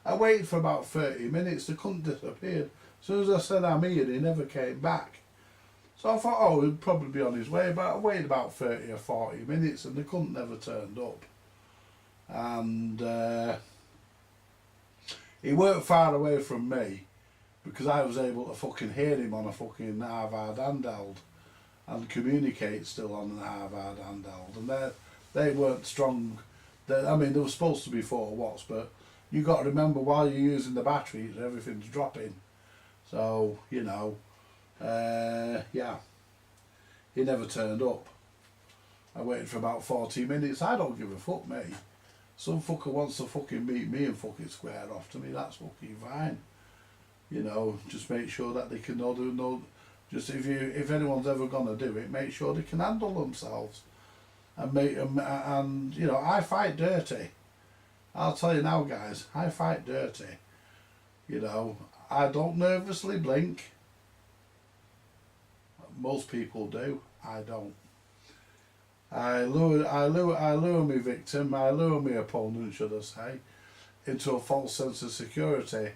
I waited for about 30 minutes. The cunt disappeared. As soon as I said I'm here, he never came back. So I thought, oh, he'd probably be on his way, but I waited about 30 or 40 minutes and the cunt never turned up. And he weren't far away from me because I was able to fucking hear him on a fucking Harvard handheld and communicate still on an Harvard handheld. And they weren't strong. I mean, they were supposed to be 4 watts, but you got to remember while you're using the batteries, everything's dropping. So, you know. Yeah, he never turned up. I waited for about 40 minutes. I don't give a fuck, mate. Some fucker wants to fucking meet me and fucking square off to me, that's fucking fine. You know, just make sure that they can know. Just if anyone's ever gonna do it, make sure they can handle themselves. And you know, I fight dirty. I'll tell you now, guys, I fight dirty. You know, I don't nervously blink. Most people do. I don't. I lure my victim, I lure my opponent, should I say, into a false sense of security,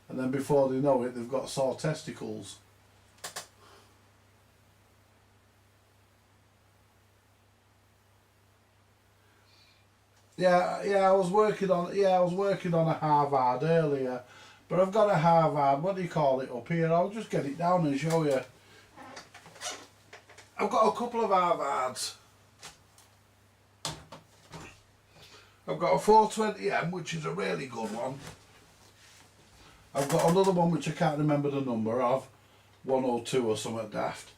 and then before they know it, they've got sore testicles. Yeah, I was working on a Harvard earlier, but I've got a Harvard. What do you call it up here? I'll just get it down and show you. I've got a couple of Harvards. I've got a 420M, which is a really good one. I've got another one which I can't remember the number of, 102 or something daft.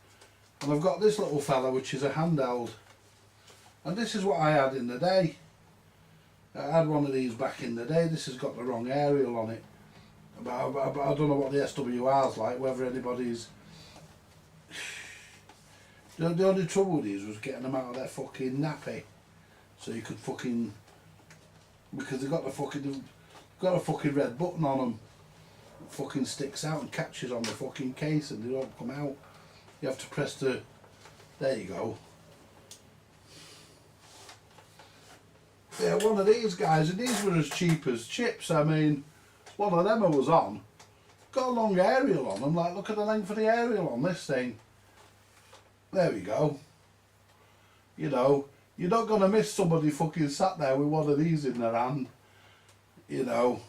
And I've got this little fella which is a handheld. And this is what I had in the day. I had one of these back in the day. This has got the wrong aerial on it. But I don't know what the SWR's like, whether anybody's... The only trouble with these was getting them out of their fucking nappy. So you could fucking... Because they've got a fucking red button on them. It fucking sticks out and catches on the fucking case and they don't come out. You have to press the... There you go. Yeah, one of these guys, and these were as cheap as chips. I mean, one of them I was on. Got a long aerial on them. Like, look at the length of the aerial on this thing. There we go. You know, you're not going to miss somebody fucking sat there with one of these in their hand. You know,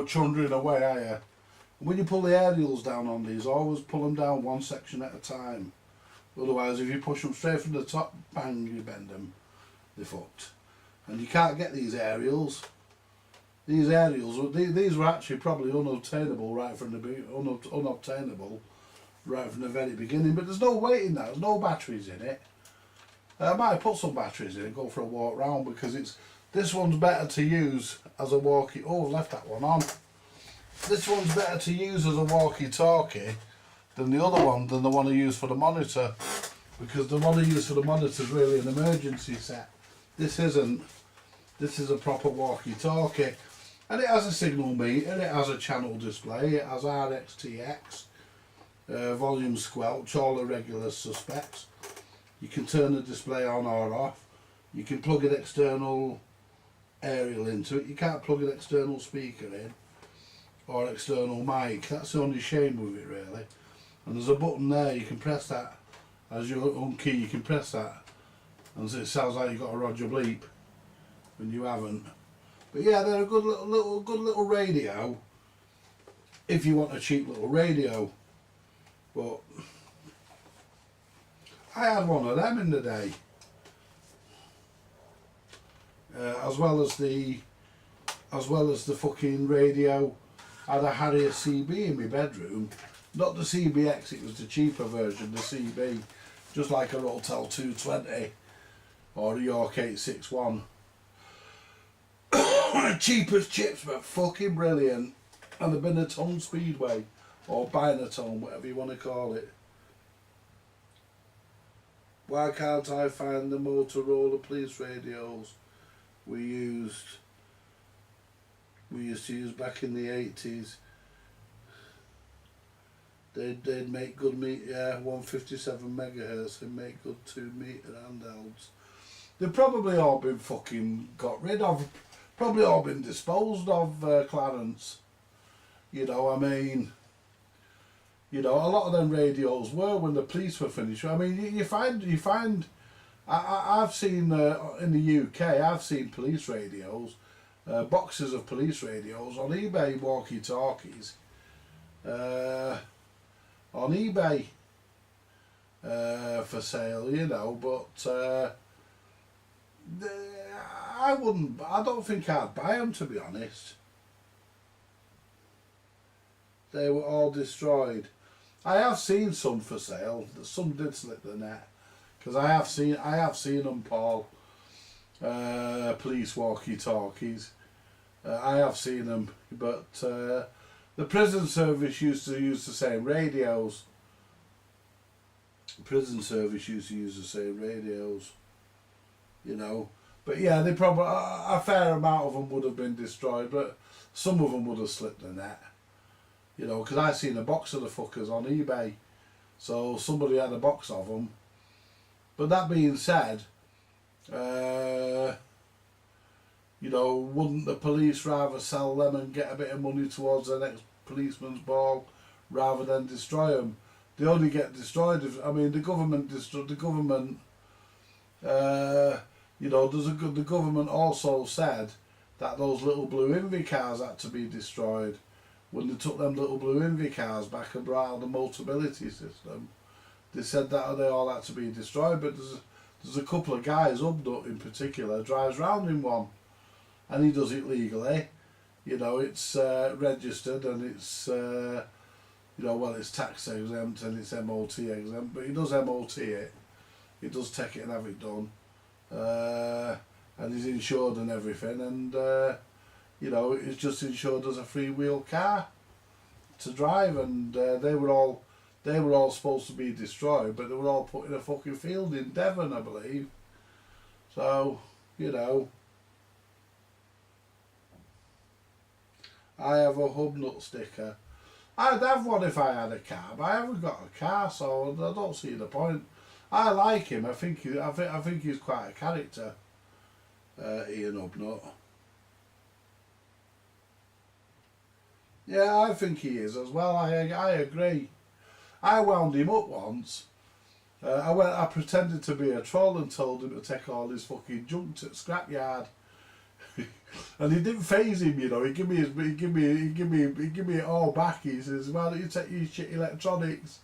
chundering away, are you? And when you pull the aerials down on these, always pull them down one section at a time. Otherwise, if you push them straight from the top, bang, you bend them. They're fucked. And you can't get these aerials. These were actually probably unobtainable right from the very beginning. But there's no weight in that. There's no batteries in it. I might put some batteries in and go for a walk round because this one's better to use as a walkie. Oh, I've left that one on. This one's better to use as a walkie-talkie than the other one, than the one I use for the monitor, because the one I use for the monitor is really an emergency set. This isn't. This is a proper walkie-talkie, and it has a signal meter, it has a channel display, it has RxTX, volume squelch, all the regular suspects. You can turn the display on or off. You can plug an external aerial into it. You can't plug an external speaker in or external mic. That's the only shame with it, really. And there's a button there, you can press that. As you unkey, you can press that. And it sounds like you've got a Roger Bleep when you haven't. But yeah, they're a good little radio if you want a cheap little radio. But I had one of them in the day. As well as the fucking radio, I had a Harrier CB in my bedroom. Not the CBX, it was the cheaper version, the CB. Just like a Rotel 220 or a York 861. Cheap as chips, but fucking brilliant. And the Binatone Speedway, or Binatone, whatever you want to call it. Why can't I find the Motorola police radios we used to use back in the 80s? They'd make good 157 megahertz, they'd make good 2 meter handhelds. They've probably all been fucking got rid of, probably all been disposed of, Clarence. You know, I mean, a lot of them radios were when the police were finished. I mean, you find, I've seen, in the UK, I've seen police radios, boxes of police radios on eBay, walkie-talkies, on eBay, for sale, but, I don't think I'd buy them, to be honest. They were all destroyed. I have seen some for sale. Some did slip the net, because I have seen them, Paul. Police walkie-talkies. I have seen them, but the prison service used to use the same radios. But yeah, they probably a fair amount of them would have been destroyed. But some of them would have slipped the net. You know, because I seen a box of the fuckers on eBay. So somebody had a box of them. But that being said, you know, wouldn't the police rather sell them and get a bit of money towards the next policeman's ball rather than destroy them? They only get destroyed if, I mean, the government you know, the government also said that those little blue Invi cars had to be destroyed when they took them little blue Invi cars back and brought out the Motability system. They said that they all had to be destroyed, but there's a couple of guys, Ubnut in particular, drives round in one, and he does it legally. You know, it's registered and it's you know, well, it's tax exempt and it's MOT exempt, but he does MOT it. He does take it and have it done, and he's insured and everything, and you know, it's just insured as a free-wheel car to drive, and they were all supposed to be destroyed, but they were all put in a fucking field in Devon, I believe. So, you know, I have a Hubnut sticker. I'd have one if I had a car, but I haven't got a car, so I don't see the point. I like him. I think he's quite a character, Ian Hubnut. Yeah, I think he is as well. I agree. I wound him up once. I pretended to be a troll and told him to take all his fucking junk to the scrapyard. And it didn't faze him, you know. He give me it all back. He says, "Why don't you take your shit electronics,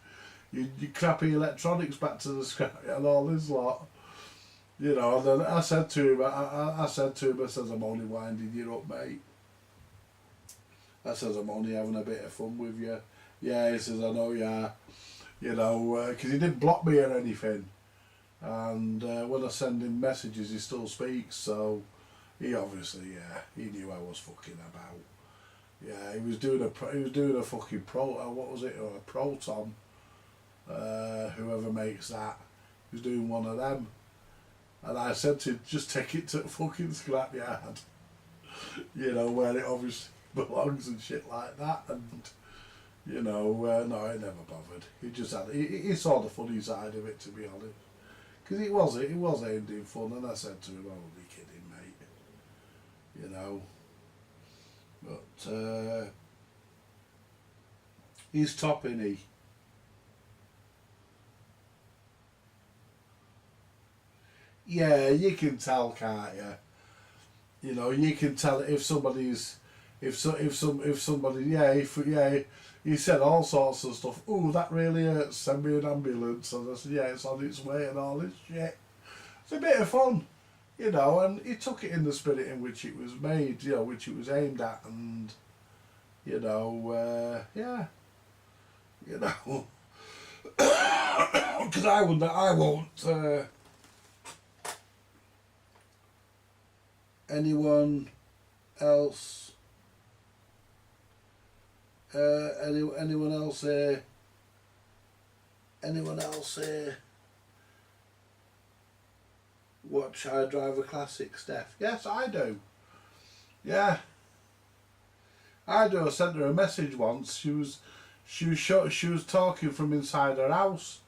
your crappy electronics back to the scrap and all this lot." You know. And then I said to him, I said, "I'm only winding you up, mate." I says, "I'm only having a bit of fun with you." Yeah, he says, "I know you are." You know, because he didn't block me or anything. And when I send him messages, he still speaks. So he obviously, yeah, he knew I was fucking about. Yeah, he was doing a fucking what was it, or a Proton, whoever makes that. He was doing one of them, and I said to him, just take it to the fucking scrapyard, you know, where it obviously belongs and shit like that. And you know, no, it never bothered. He just had, he saw the funny side of it, to be honest, because it was aimed in fun. And I said to him, "I won't be kidding, mate," you know. But he's top, isn't he? Yeah, you can tell, can't you? You know, you can tell if somebody's, if somebody, yeah, he said all sorts of stuff. "Ooh, that really hurts, send me an ambulance." And I said, "Yeah, it's on its way," and all this shit. It's a bit of fun, you know, and he took it in the spirit in which it was made, you know, which it was aimed at, and, you know, yeah, you know, because I won't, anyone else, anyone else here? Anyone else here? Watch I Drive a Classic, Steph? Yes, I do. Yeah, I do. I sent her a message once. She was talking from inside her house,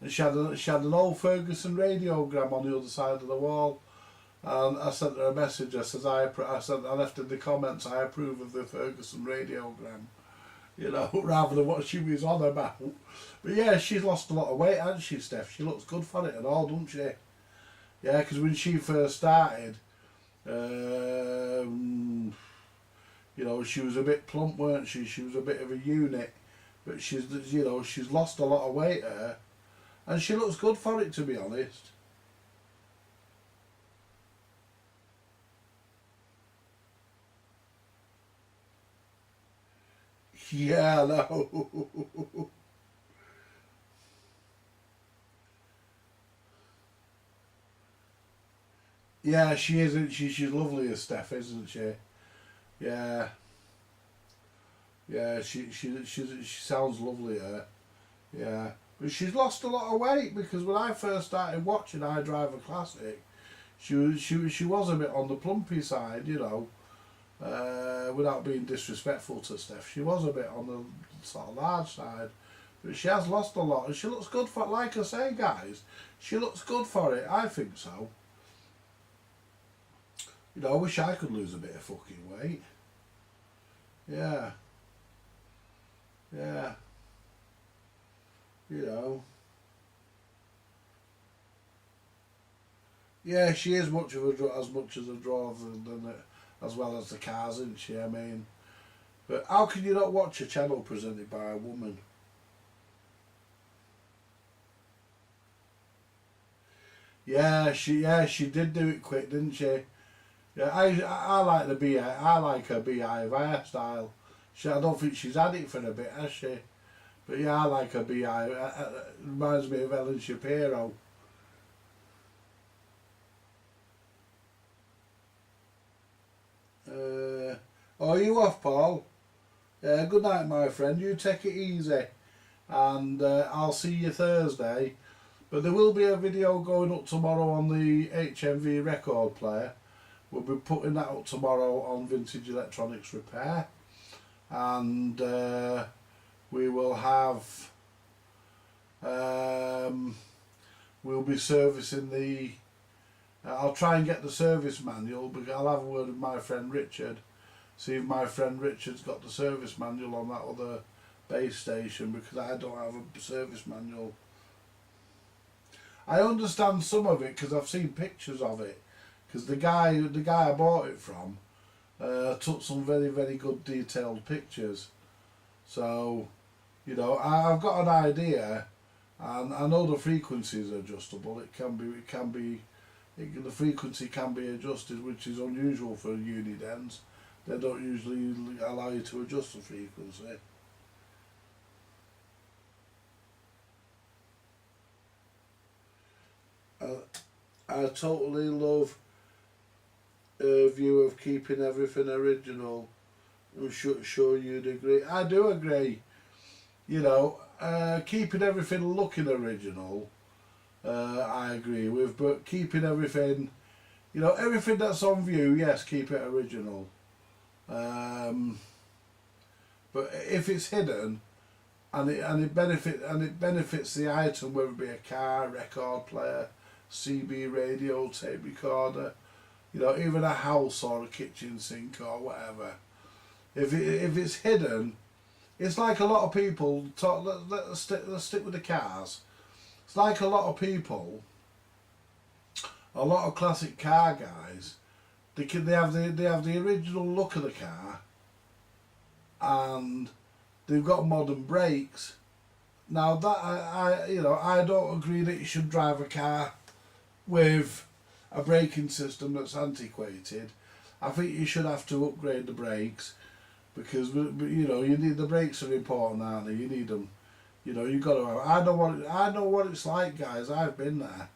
and she had an old Ferguson radiogram on the other side of the wall. And I sent her a message. I said, I left in the comments, "I approve of the Ferguson radiogram," you know, rather than what she was on about. But yeah, she's lost a lot of weight, hasn't she, Steph? She looks good for it and all, doesn't she? Yeah, because when she first started, you know, she was a bit plump, weren't she? She was a bit of a unit, but she's lost a lot of weight there, and she looks good for it, to be honest. Yeah, I know. Yeah, she isn't. She's lovely as Steph, isn't she? Yeah, yeah. She sounds lovely. Her. Yeah, but she's lost a lot of weight, because when I first started watching I Drive a Classic, she was a bit on the plumpy side, you know. without being disrespectful to Steph, she was a bit on the sort of large side. But she has lost a lot, and she looks good for it. Like I say, guys, she looks good for it. I think so. You know, I wish I could lose a bit of fucking weight. Yeah. Yeah. You know. Yeah, she is much of a as much as a draw than as well as the cars, isn't she? I mean, but how can you not watch a channel presented by a woman? Yeah, she did do it quick, didn't she? Yeah, I like the beehive. I like her beehive hairstyle. I don't think she's had it for a bit, has she? But yeah, I like her beehive. It reminds me of Ellen Shapiro. Oh, you off, Paul? Good night, my friend. You take it easy, and I'll see you Thursday. But there will be a video going up tomorrow on the HMV record player. We'll be putting that up tomorrow on Vintage Electronics Repair, and we will have we'll be servicing the I'll try and get the service manual, but I'll have a word with my friend Richard, see if my friend Richard's got the service manual on that other base station, because I don't have a service manual. I understand some of it because I've seen pictures of it, because the guy I bought it from took some very, very good detailed pictures. So, you know, I've got an idea, and I know the frequency is adjustable. The frequency can be adjusted, which is unusual for Unidens. They don't usually allow you to adjust the frequency. I totally love her view of keeping everything original. I'm sure you'd agree. I do agree. You know, keeping everything looking original, I agree with, but keeping everything, you know, everything that's on view, yes, keep it original. But if it's hidden, and it benefits the item, whether it be a car, record player, CB radio, tape recorder, you know, even a house or a kitchen sink or whatever. If it's hidden, it's like a lot of people talk. Let's stick with the cars. It's like a lot of people, a lot of classic car guys. They have the original look of the car, and they've got modern brakes. Now that I don't agree that you should drive a car with a braking system that's antiquated. I think you should have to upgrade the brakes, because you know, you need the brakes are important, aren't they? You need them. You know, you got to. I know what it's like, guys. I've been there.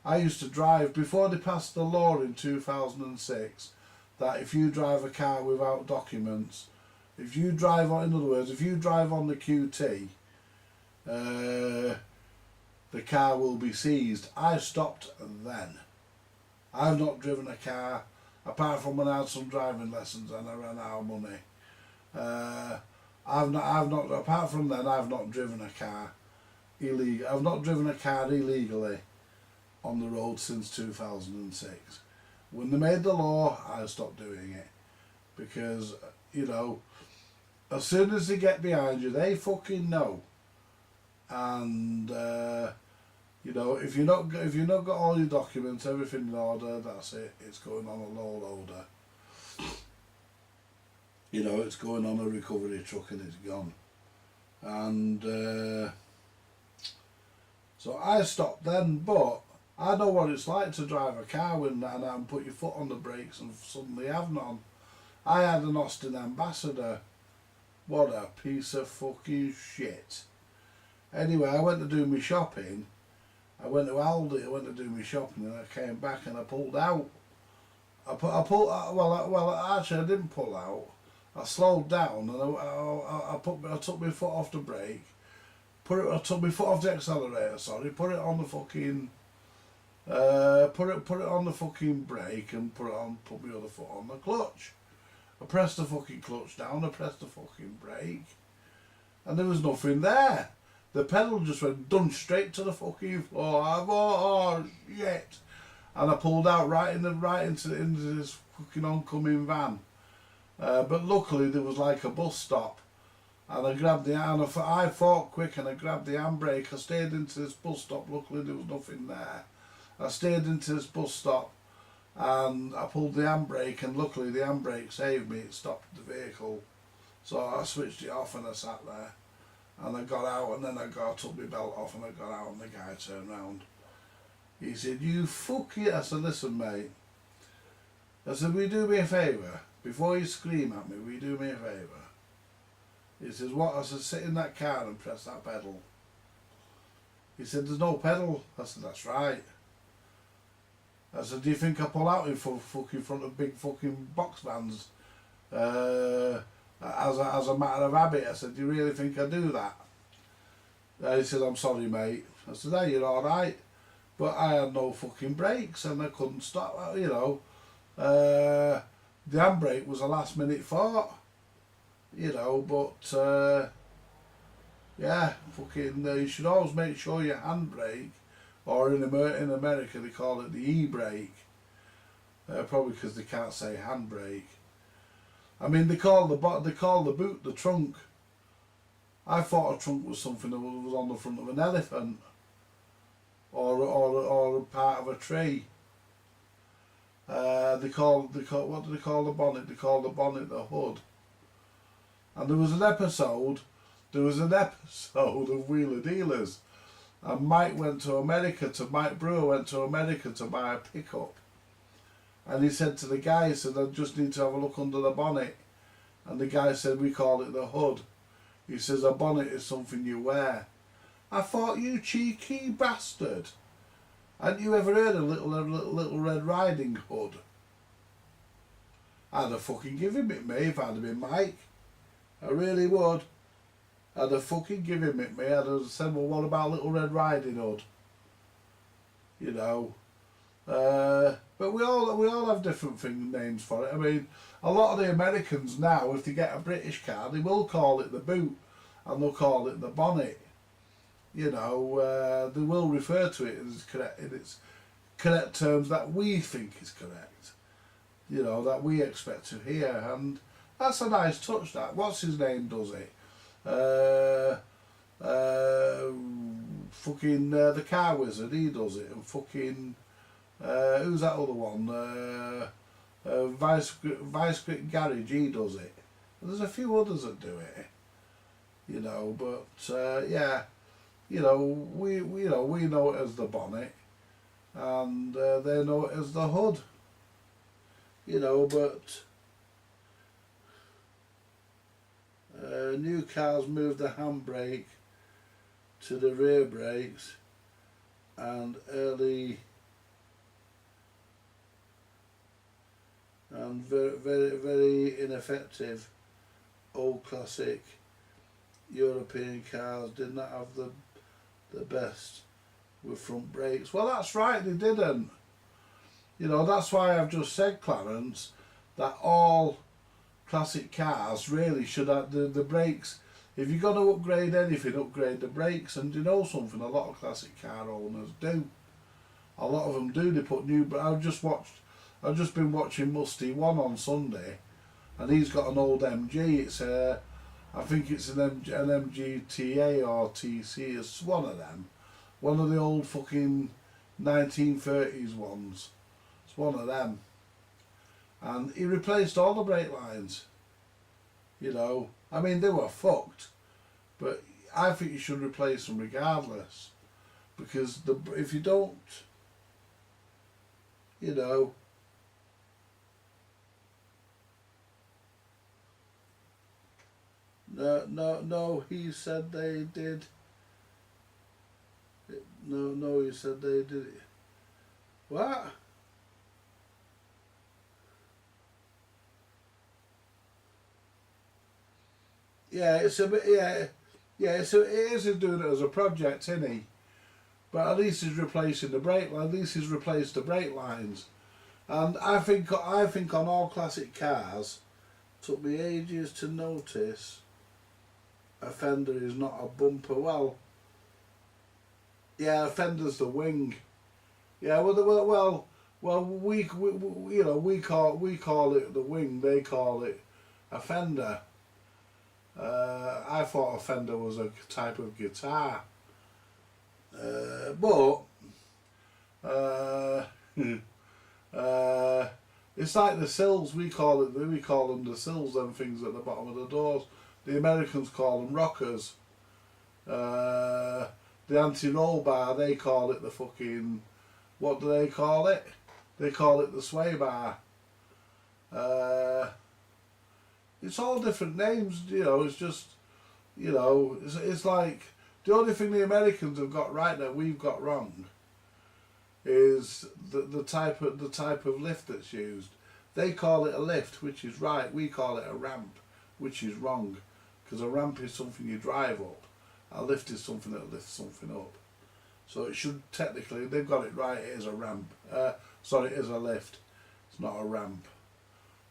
I used to drive before they passed the law in 2006 that if you drive a car without documents, if you drive on, in other words, if you drive on the QT, the car will be seized. I stopped then. I've not driven a car, apart from when I had some driving lessons and I ran out of money. I've not. Apart from then, I've not driven a car illegal. I've not driven a car illegally on the road since 2006. When they made the law, I stopped doing it, because, you know, as soon as they get behind you, they fucking know. And you know, if you've not got all your documents, everything in order, that's it. It's going on a low loader. You know, it's going on a recovery truck and it's gone. And so I stopped then, but I know what it's like to drive a car and put your foot on the brakes and suddenly have none. I had an Austin Ambassador. What a piece of fucking shit. Anyway, I went to do my shopping. I went to Aldi, I went to do my shopping, and I came back and I pulled out. Actually I didn't pull out. I slowed down and I took my foot off the brake. I took my foot off the accelerator, sorry, put it on the fucking put it on the fucking brake and put my other foot on the clutch. I pressed the fucking clutch down, I pressed the fucking brake, and there was nothing there. The pedal just went done straight to the fucking floor. I thought, oh shit. And I pulled out right into this fucking oncoming van. But luckily there was like a bus stop. And I grabbed I fought quick and I grabbed the handbrake. I stayed into this bus stop. Luckily there was nothing there. I stayed into this bus stop and I pulled the handbrake, and luckily the handbrake saved me. It stopped the vehicle. So I switched it off and I sat there. And I got out, and then I took my belt off and I got out, and the guy turned round. He said, "You fuck it." I said, "Listen, mate." I said, "Will you do me a favour? Before you scream at me, will you do me a favour?" He says, "What?" I said, "Sit in that car and press that pedal." He said, "There's no pedal." I said, "That's right." I said, "Do you think I pull out in front of big fucking box vans as a matter of habit?" I said, "Do you really think I do that?" He said, "I'm sorry, mate." I said, "Hey, you're alright." But I had no fucking brakes and I couldn't stop, you know. The handbrake was a last minute thought, you know, but yeah, fucking, you should always make sure your handbrake, or in America they call it the e-brake, probably because they can't say handbrake. I mean, they call the boot the trunk. I thought a trunk was something that was on the front of an elephant, or a part of a tree. What do they call the bonnet? They call the bonnet the hood. And there was an episode of Wheeler Dealers, and Mike Brewer went to America to buy a pickup. And he said to the guy, he said, "I just need to have a look under the bonnet." And the guy said, "We call it the hood." He says, "A bonnet is something you wear." I thought, you cheeky bastard. Hadn't you ever heard of Little Red Riding Hood? I'd have fucking given it me if I'd have been Mike. I really would. I'd have fucking given it me. I'd have said, "Well, what about Little Red Riding Hood?" You know. But we all have different names for it. I mean, a lot of the Americans now, if they get a British car, they will call it the boot, and they'll call it the bonnet. You know, they will refer to it as correct in its correct terms that we think is correct. You know, that we expect to hear, and that's a nice touch. That what's his name does it. Fucking the Car Wizard, he does it, and fucking who's that other one? Vice Grip Garage, he does it. And there's a few others that do it. You know, but yeah. You know, we know it as the bonnet, and they know it as the hood. You know, but new cars move the handbrake to the rear brakes, and early and very ineffective old classic European cars did not have the best with front brakes. Well, that's right, they didn't. You know, that's why I've just said, Clarence, that all classic cars really should have the brakes. If you're going to upgrade anything, upgrade the brakes. And you know something, a lot of classic car owners do. A lot of them do. They put new. I've just been watching Musty One on Sunday, and he's got an old MG. It's I think it's an MGTA or TC. It's one of them. One of the old fucking 1930s ones. It's one of them. And he replaced all the brake lines. You know, I mean, they were fucked. But I think you should replace them regardless. Because if you don't, you know, No, he said they did. No, he said they did it. What? Yeah, it's a bit, it is doing it as a project, isn't he? But at least he's replacing the brake line, at least he's replaced the brake lines. And I think on all classic cars, took me ages to notice a fender is not a bumper. Well, yeah, a fender's the wing. Yeah, well, we you know, we call it the wing. They call it a fender. I thought a fender was a type of guitar, but it's like the sills. We call them the sills. Them things at the bottom of the doors. The Americans call them rockers. The anti-roll bar, they call it the fucking, what do they call it? They call it the sway bar. It's all different names, you know. It's just, you know, it's like the only thing the Americans have got right that we've got wrong is the type of lift that's used. They call it a lift, which is right. We call it a ramp, which is wrong, because a ramp is something you drive up. A lift is something that lifts something up. So it should technically, they've got it right. It is a ramp. Sorry, it is a lift. It's not a ramp.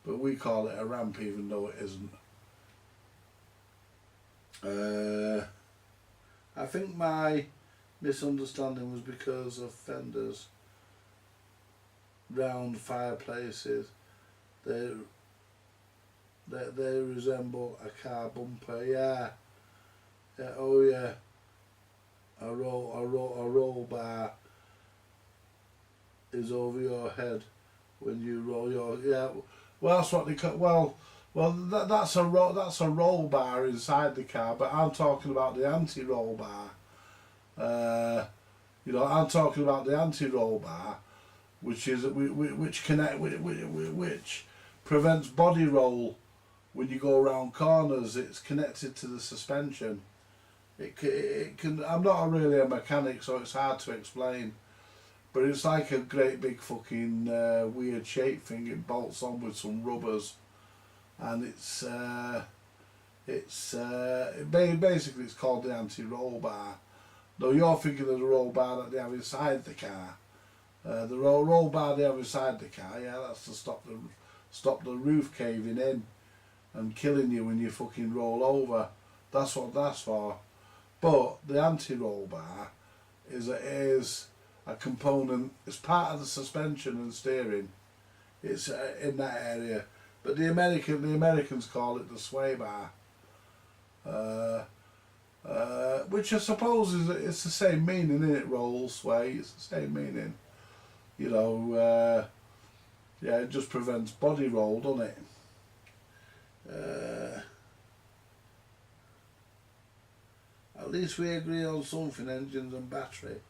But we call it a ramp even though it isn't. I think my misunderstanding was because of fenders, round fireplaces. They resemble a car bumper. Yeah. Yeah. Oh yeah. A roll bar is over your head when you roll your, yeah. Well, that's what they call. That's a roll bar inside the car. But I'm talking about the anti-roll bar. You know, I'm talking about the anti-roll bar, which prevents body roll when you go around corners. It's connected to the suspension. It can. I'm not really a mechanic, so it's hard to explain. But it's like a great big fucking weird shape thing. It bolts on with some rubbers, and basically it's called the anti-roll bar. Though you're thinking of the roll bar that they have inside the car. The roll bar they have inside the car, yeah, that's to stop the roof caving in and killing you when you fucking roll over. That's what that's for. But the anti-roll bar is a component. It's part of the suspension and steering. It's in that area. But the Americans call it the sway bar, which I suppose it's the same meaning, isn't it? Roll, sway, it's the same meaning. You know, yeah, it just prevents body roll, doesn't it? At least we agree on something: engines and battery.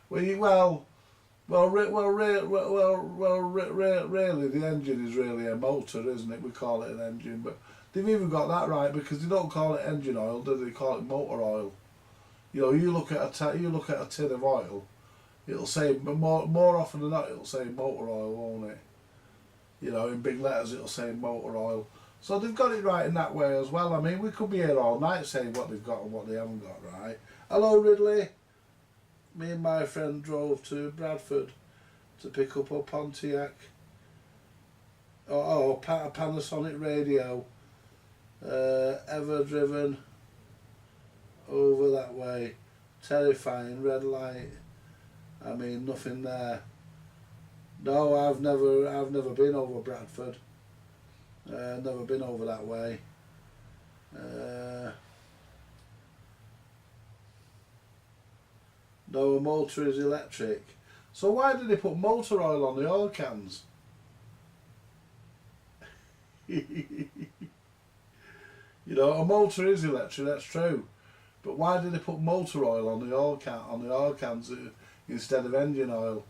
Really, the engine is really a motor, isn't it? We call it an engine, but they've even got that right because they don't call it engine oil, do they? Call it motor oil. You know, you look at a tin of oil, it'll say more often than not, it'll say motor oil, won't it? You know, in big letters, it'll say motor oil. So they've got it right in that way as well. I mean, we could be here all night saying what they've got and what they haven't got right. Hello, Ridley. Me and my friend drove to Bradford to pick up a Pontiac a Panasonic radio, ever driven over that way. Terrifying red light. I mean, nothing there. No, I've never been over Bradford. Never been over that way. No, a motor is electric. So why did they put motor oil on the oil cans? You know, a motor is electric, that's true. But why did they put motor oil on the oil cans instead of engine oil?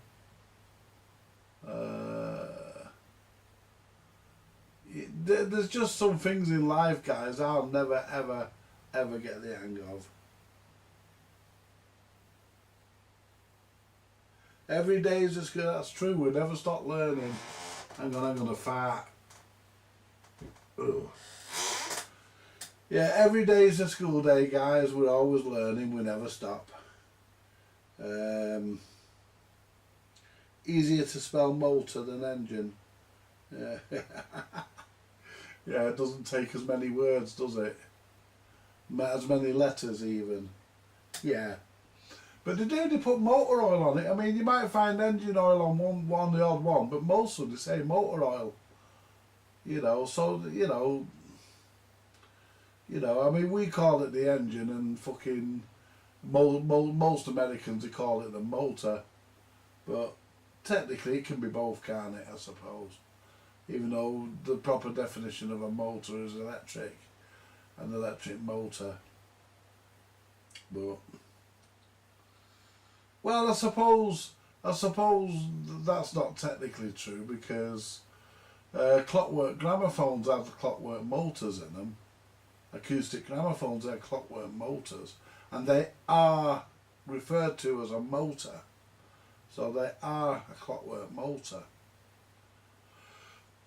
There's just some things in life, guys, I'll never ever get the hang of. Every day is just good. That's true. We never stop learning. Hang on, I'm gonna fart. Ugh. Yeah, every day is a school day, guys. We're always learning. We never stop. Easier to spell motor than engine. Yeah. Yeah, it doesn't take as many words, does it? As many letters even. Yeah. But they put motor oil on it. I mean, you might find engine oil on one the odd one, but most of them say motor oil. You know, so I mean, we call it the engine, and fucking most Americans they call it the motor. But technically, it can be both, can't it? I suppose. Even though the proper definition of a motor is electric, an electric motor. But well, I suppose that's not technically true because clockwork gramophones have clockwork motors in them. Acoustic gramophones have clockwork motors, and they are referred to as a motor. So they are a clockwork motor.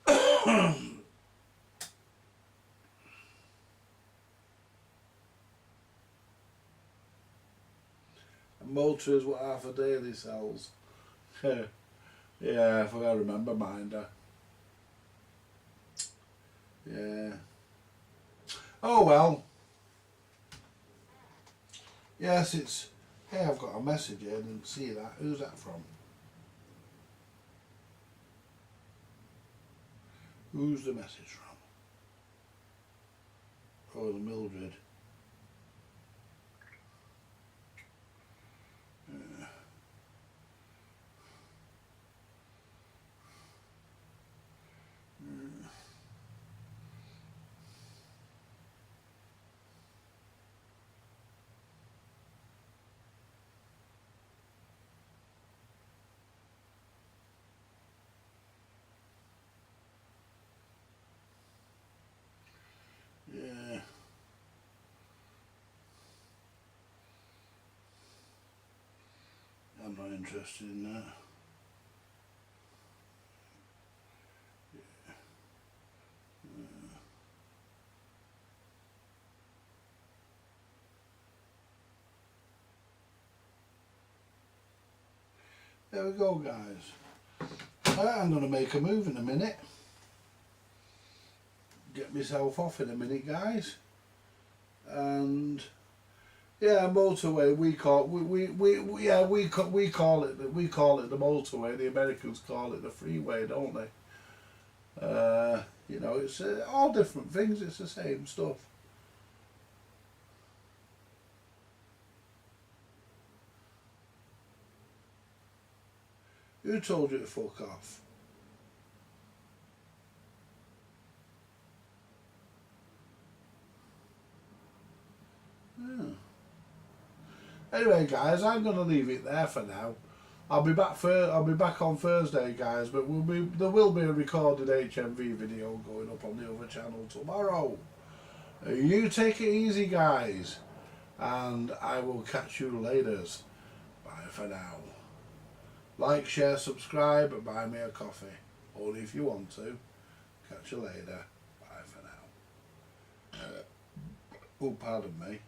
A motor is what Arthur Daly sells. Yeah, if I remember Minder. Yeah. Oh well. Yes, it's... Hey, I've got a message here, I didn't see that. Who's that from? Who's the message from? Oh, the Mildred. Yeah. I'm not interested in that. There we go, guys. I'm going to make a move in a minute. Get myself off in a minute, guys. And yeah, motorway. We call it the motorway. The Americans call it the freeway, don't they? You know, it's all different things. It's the same stuff. Who told you to fuck off? Hmm. Anyway, guys, I'm gonna leave it there for now. I'll be back on Thursday, guys, but there will be a recorded HMV video going up on the other channel tomorrow. You take it easy, guys, and I will catch you later. Bye for now. Like, share, subscribe, and buy me a coffee. Only if you want to. Catch you later. Bye for now. Oh, pardon me.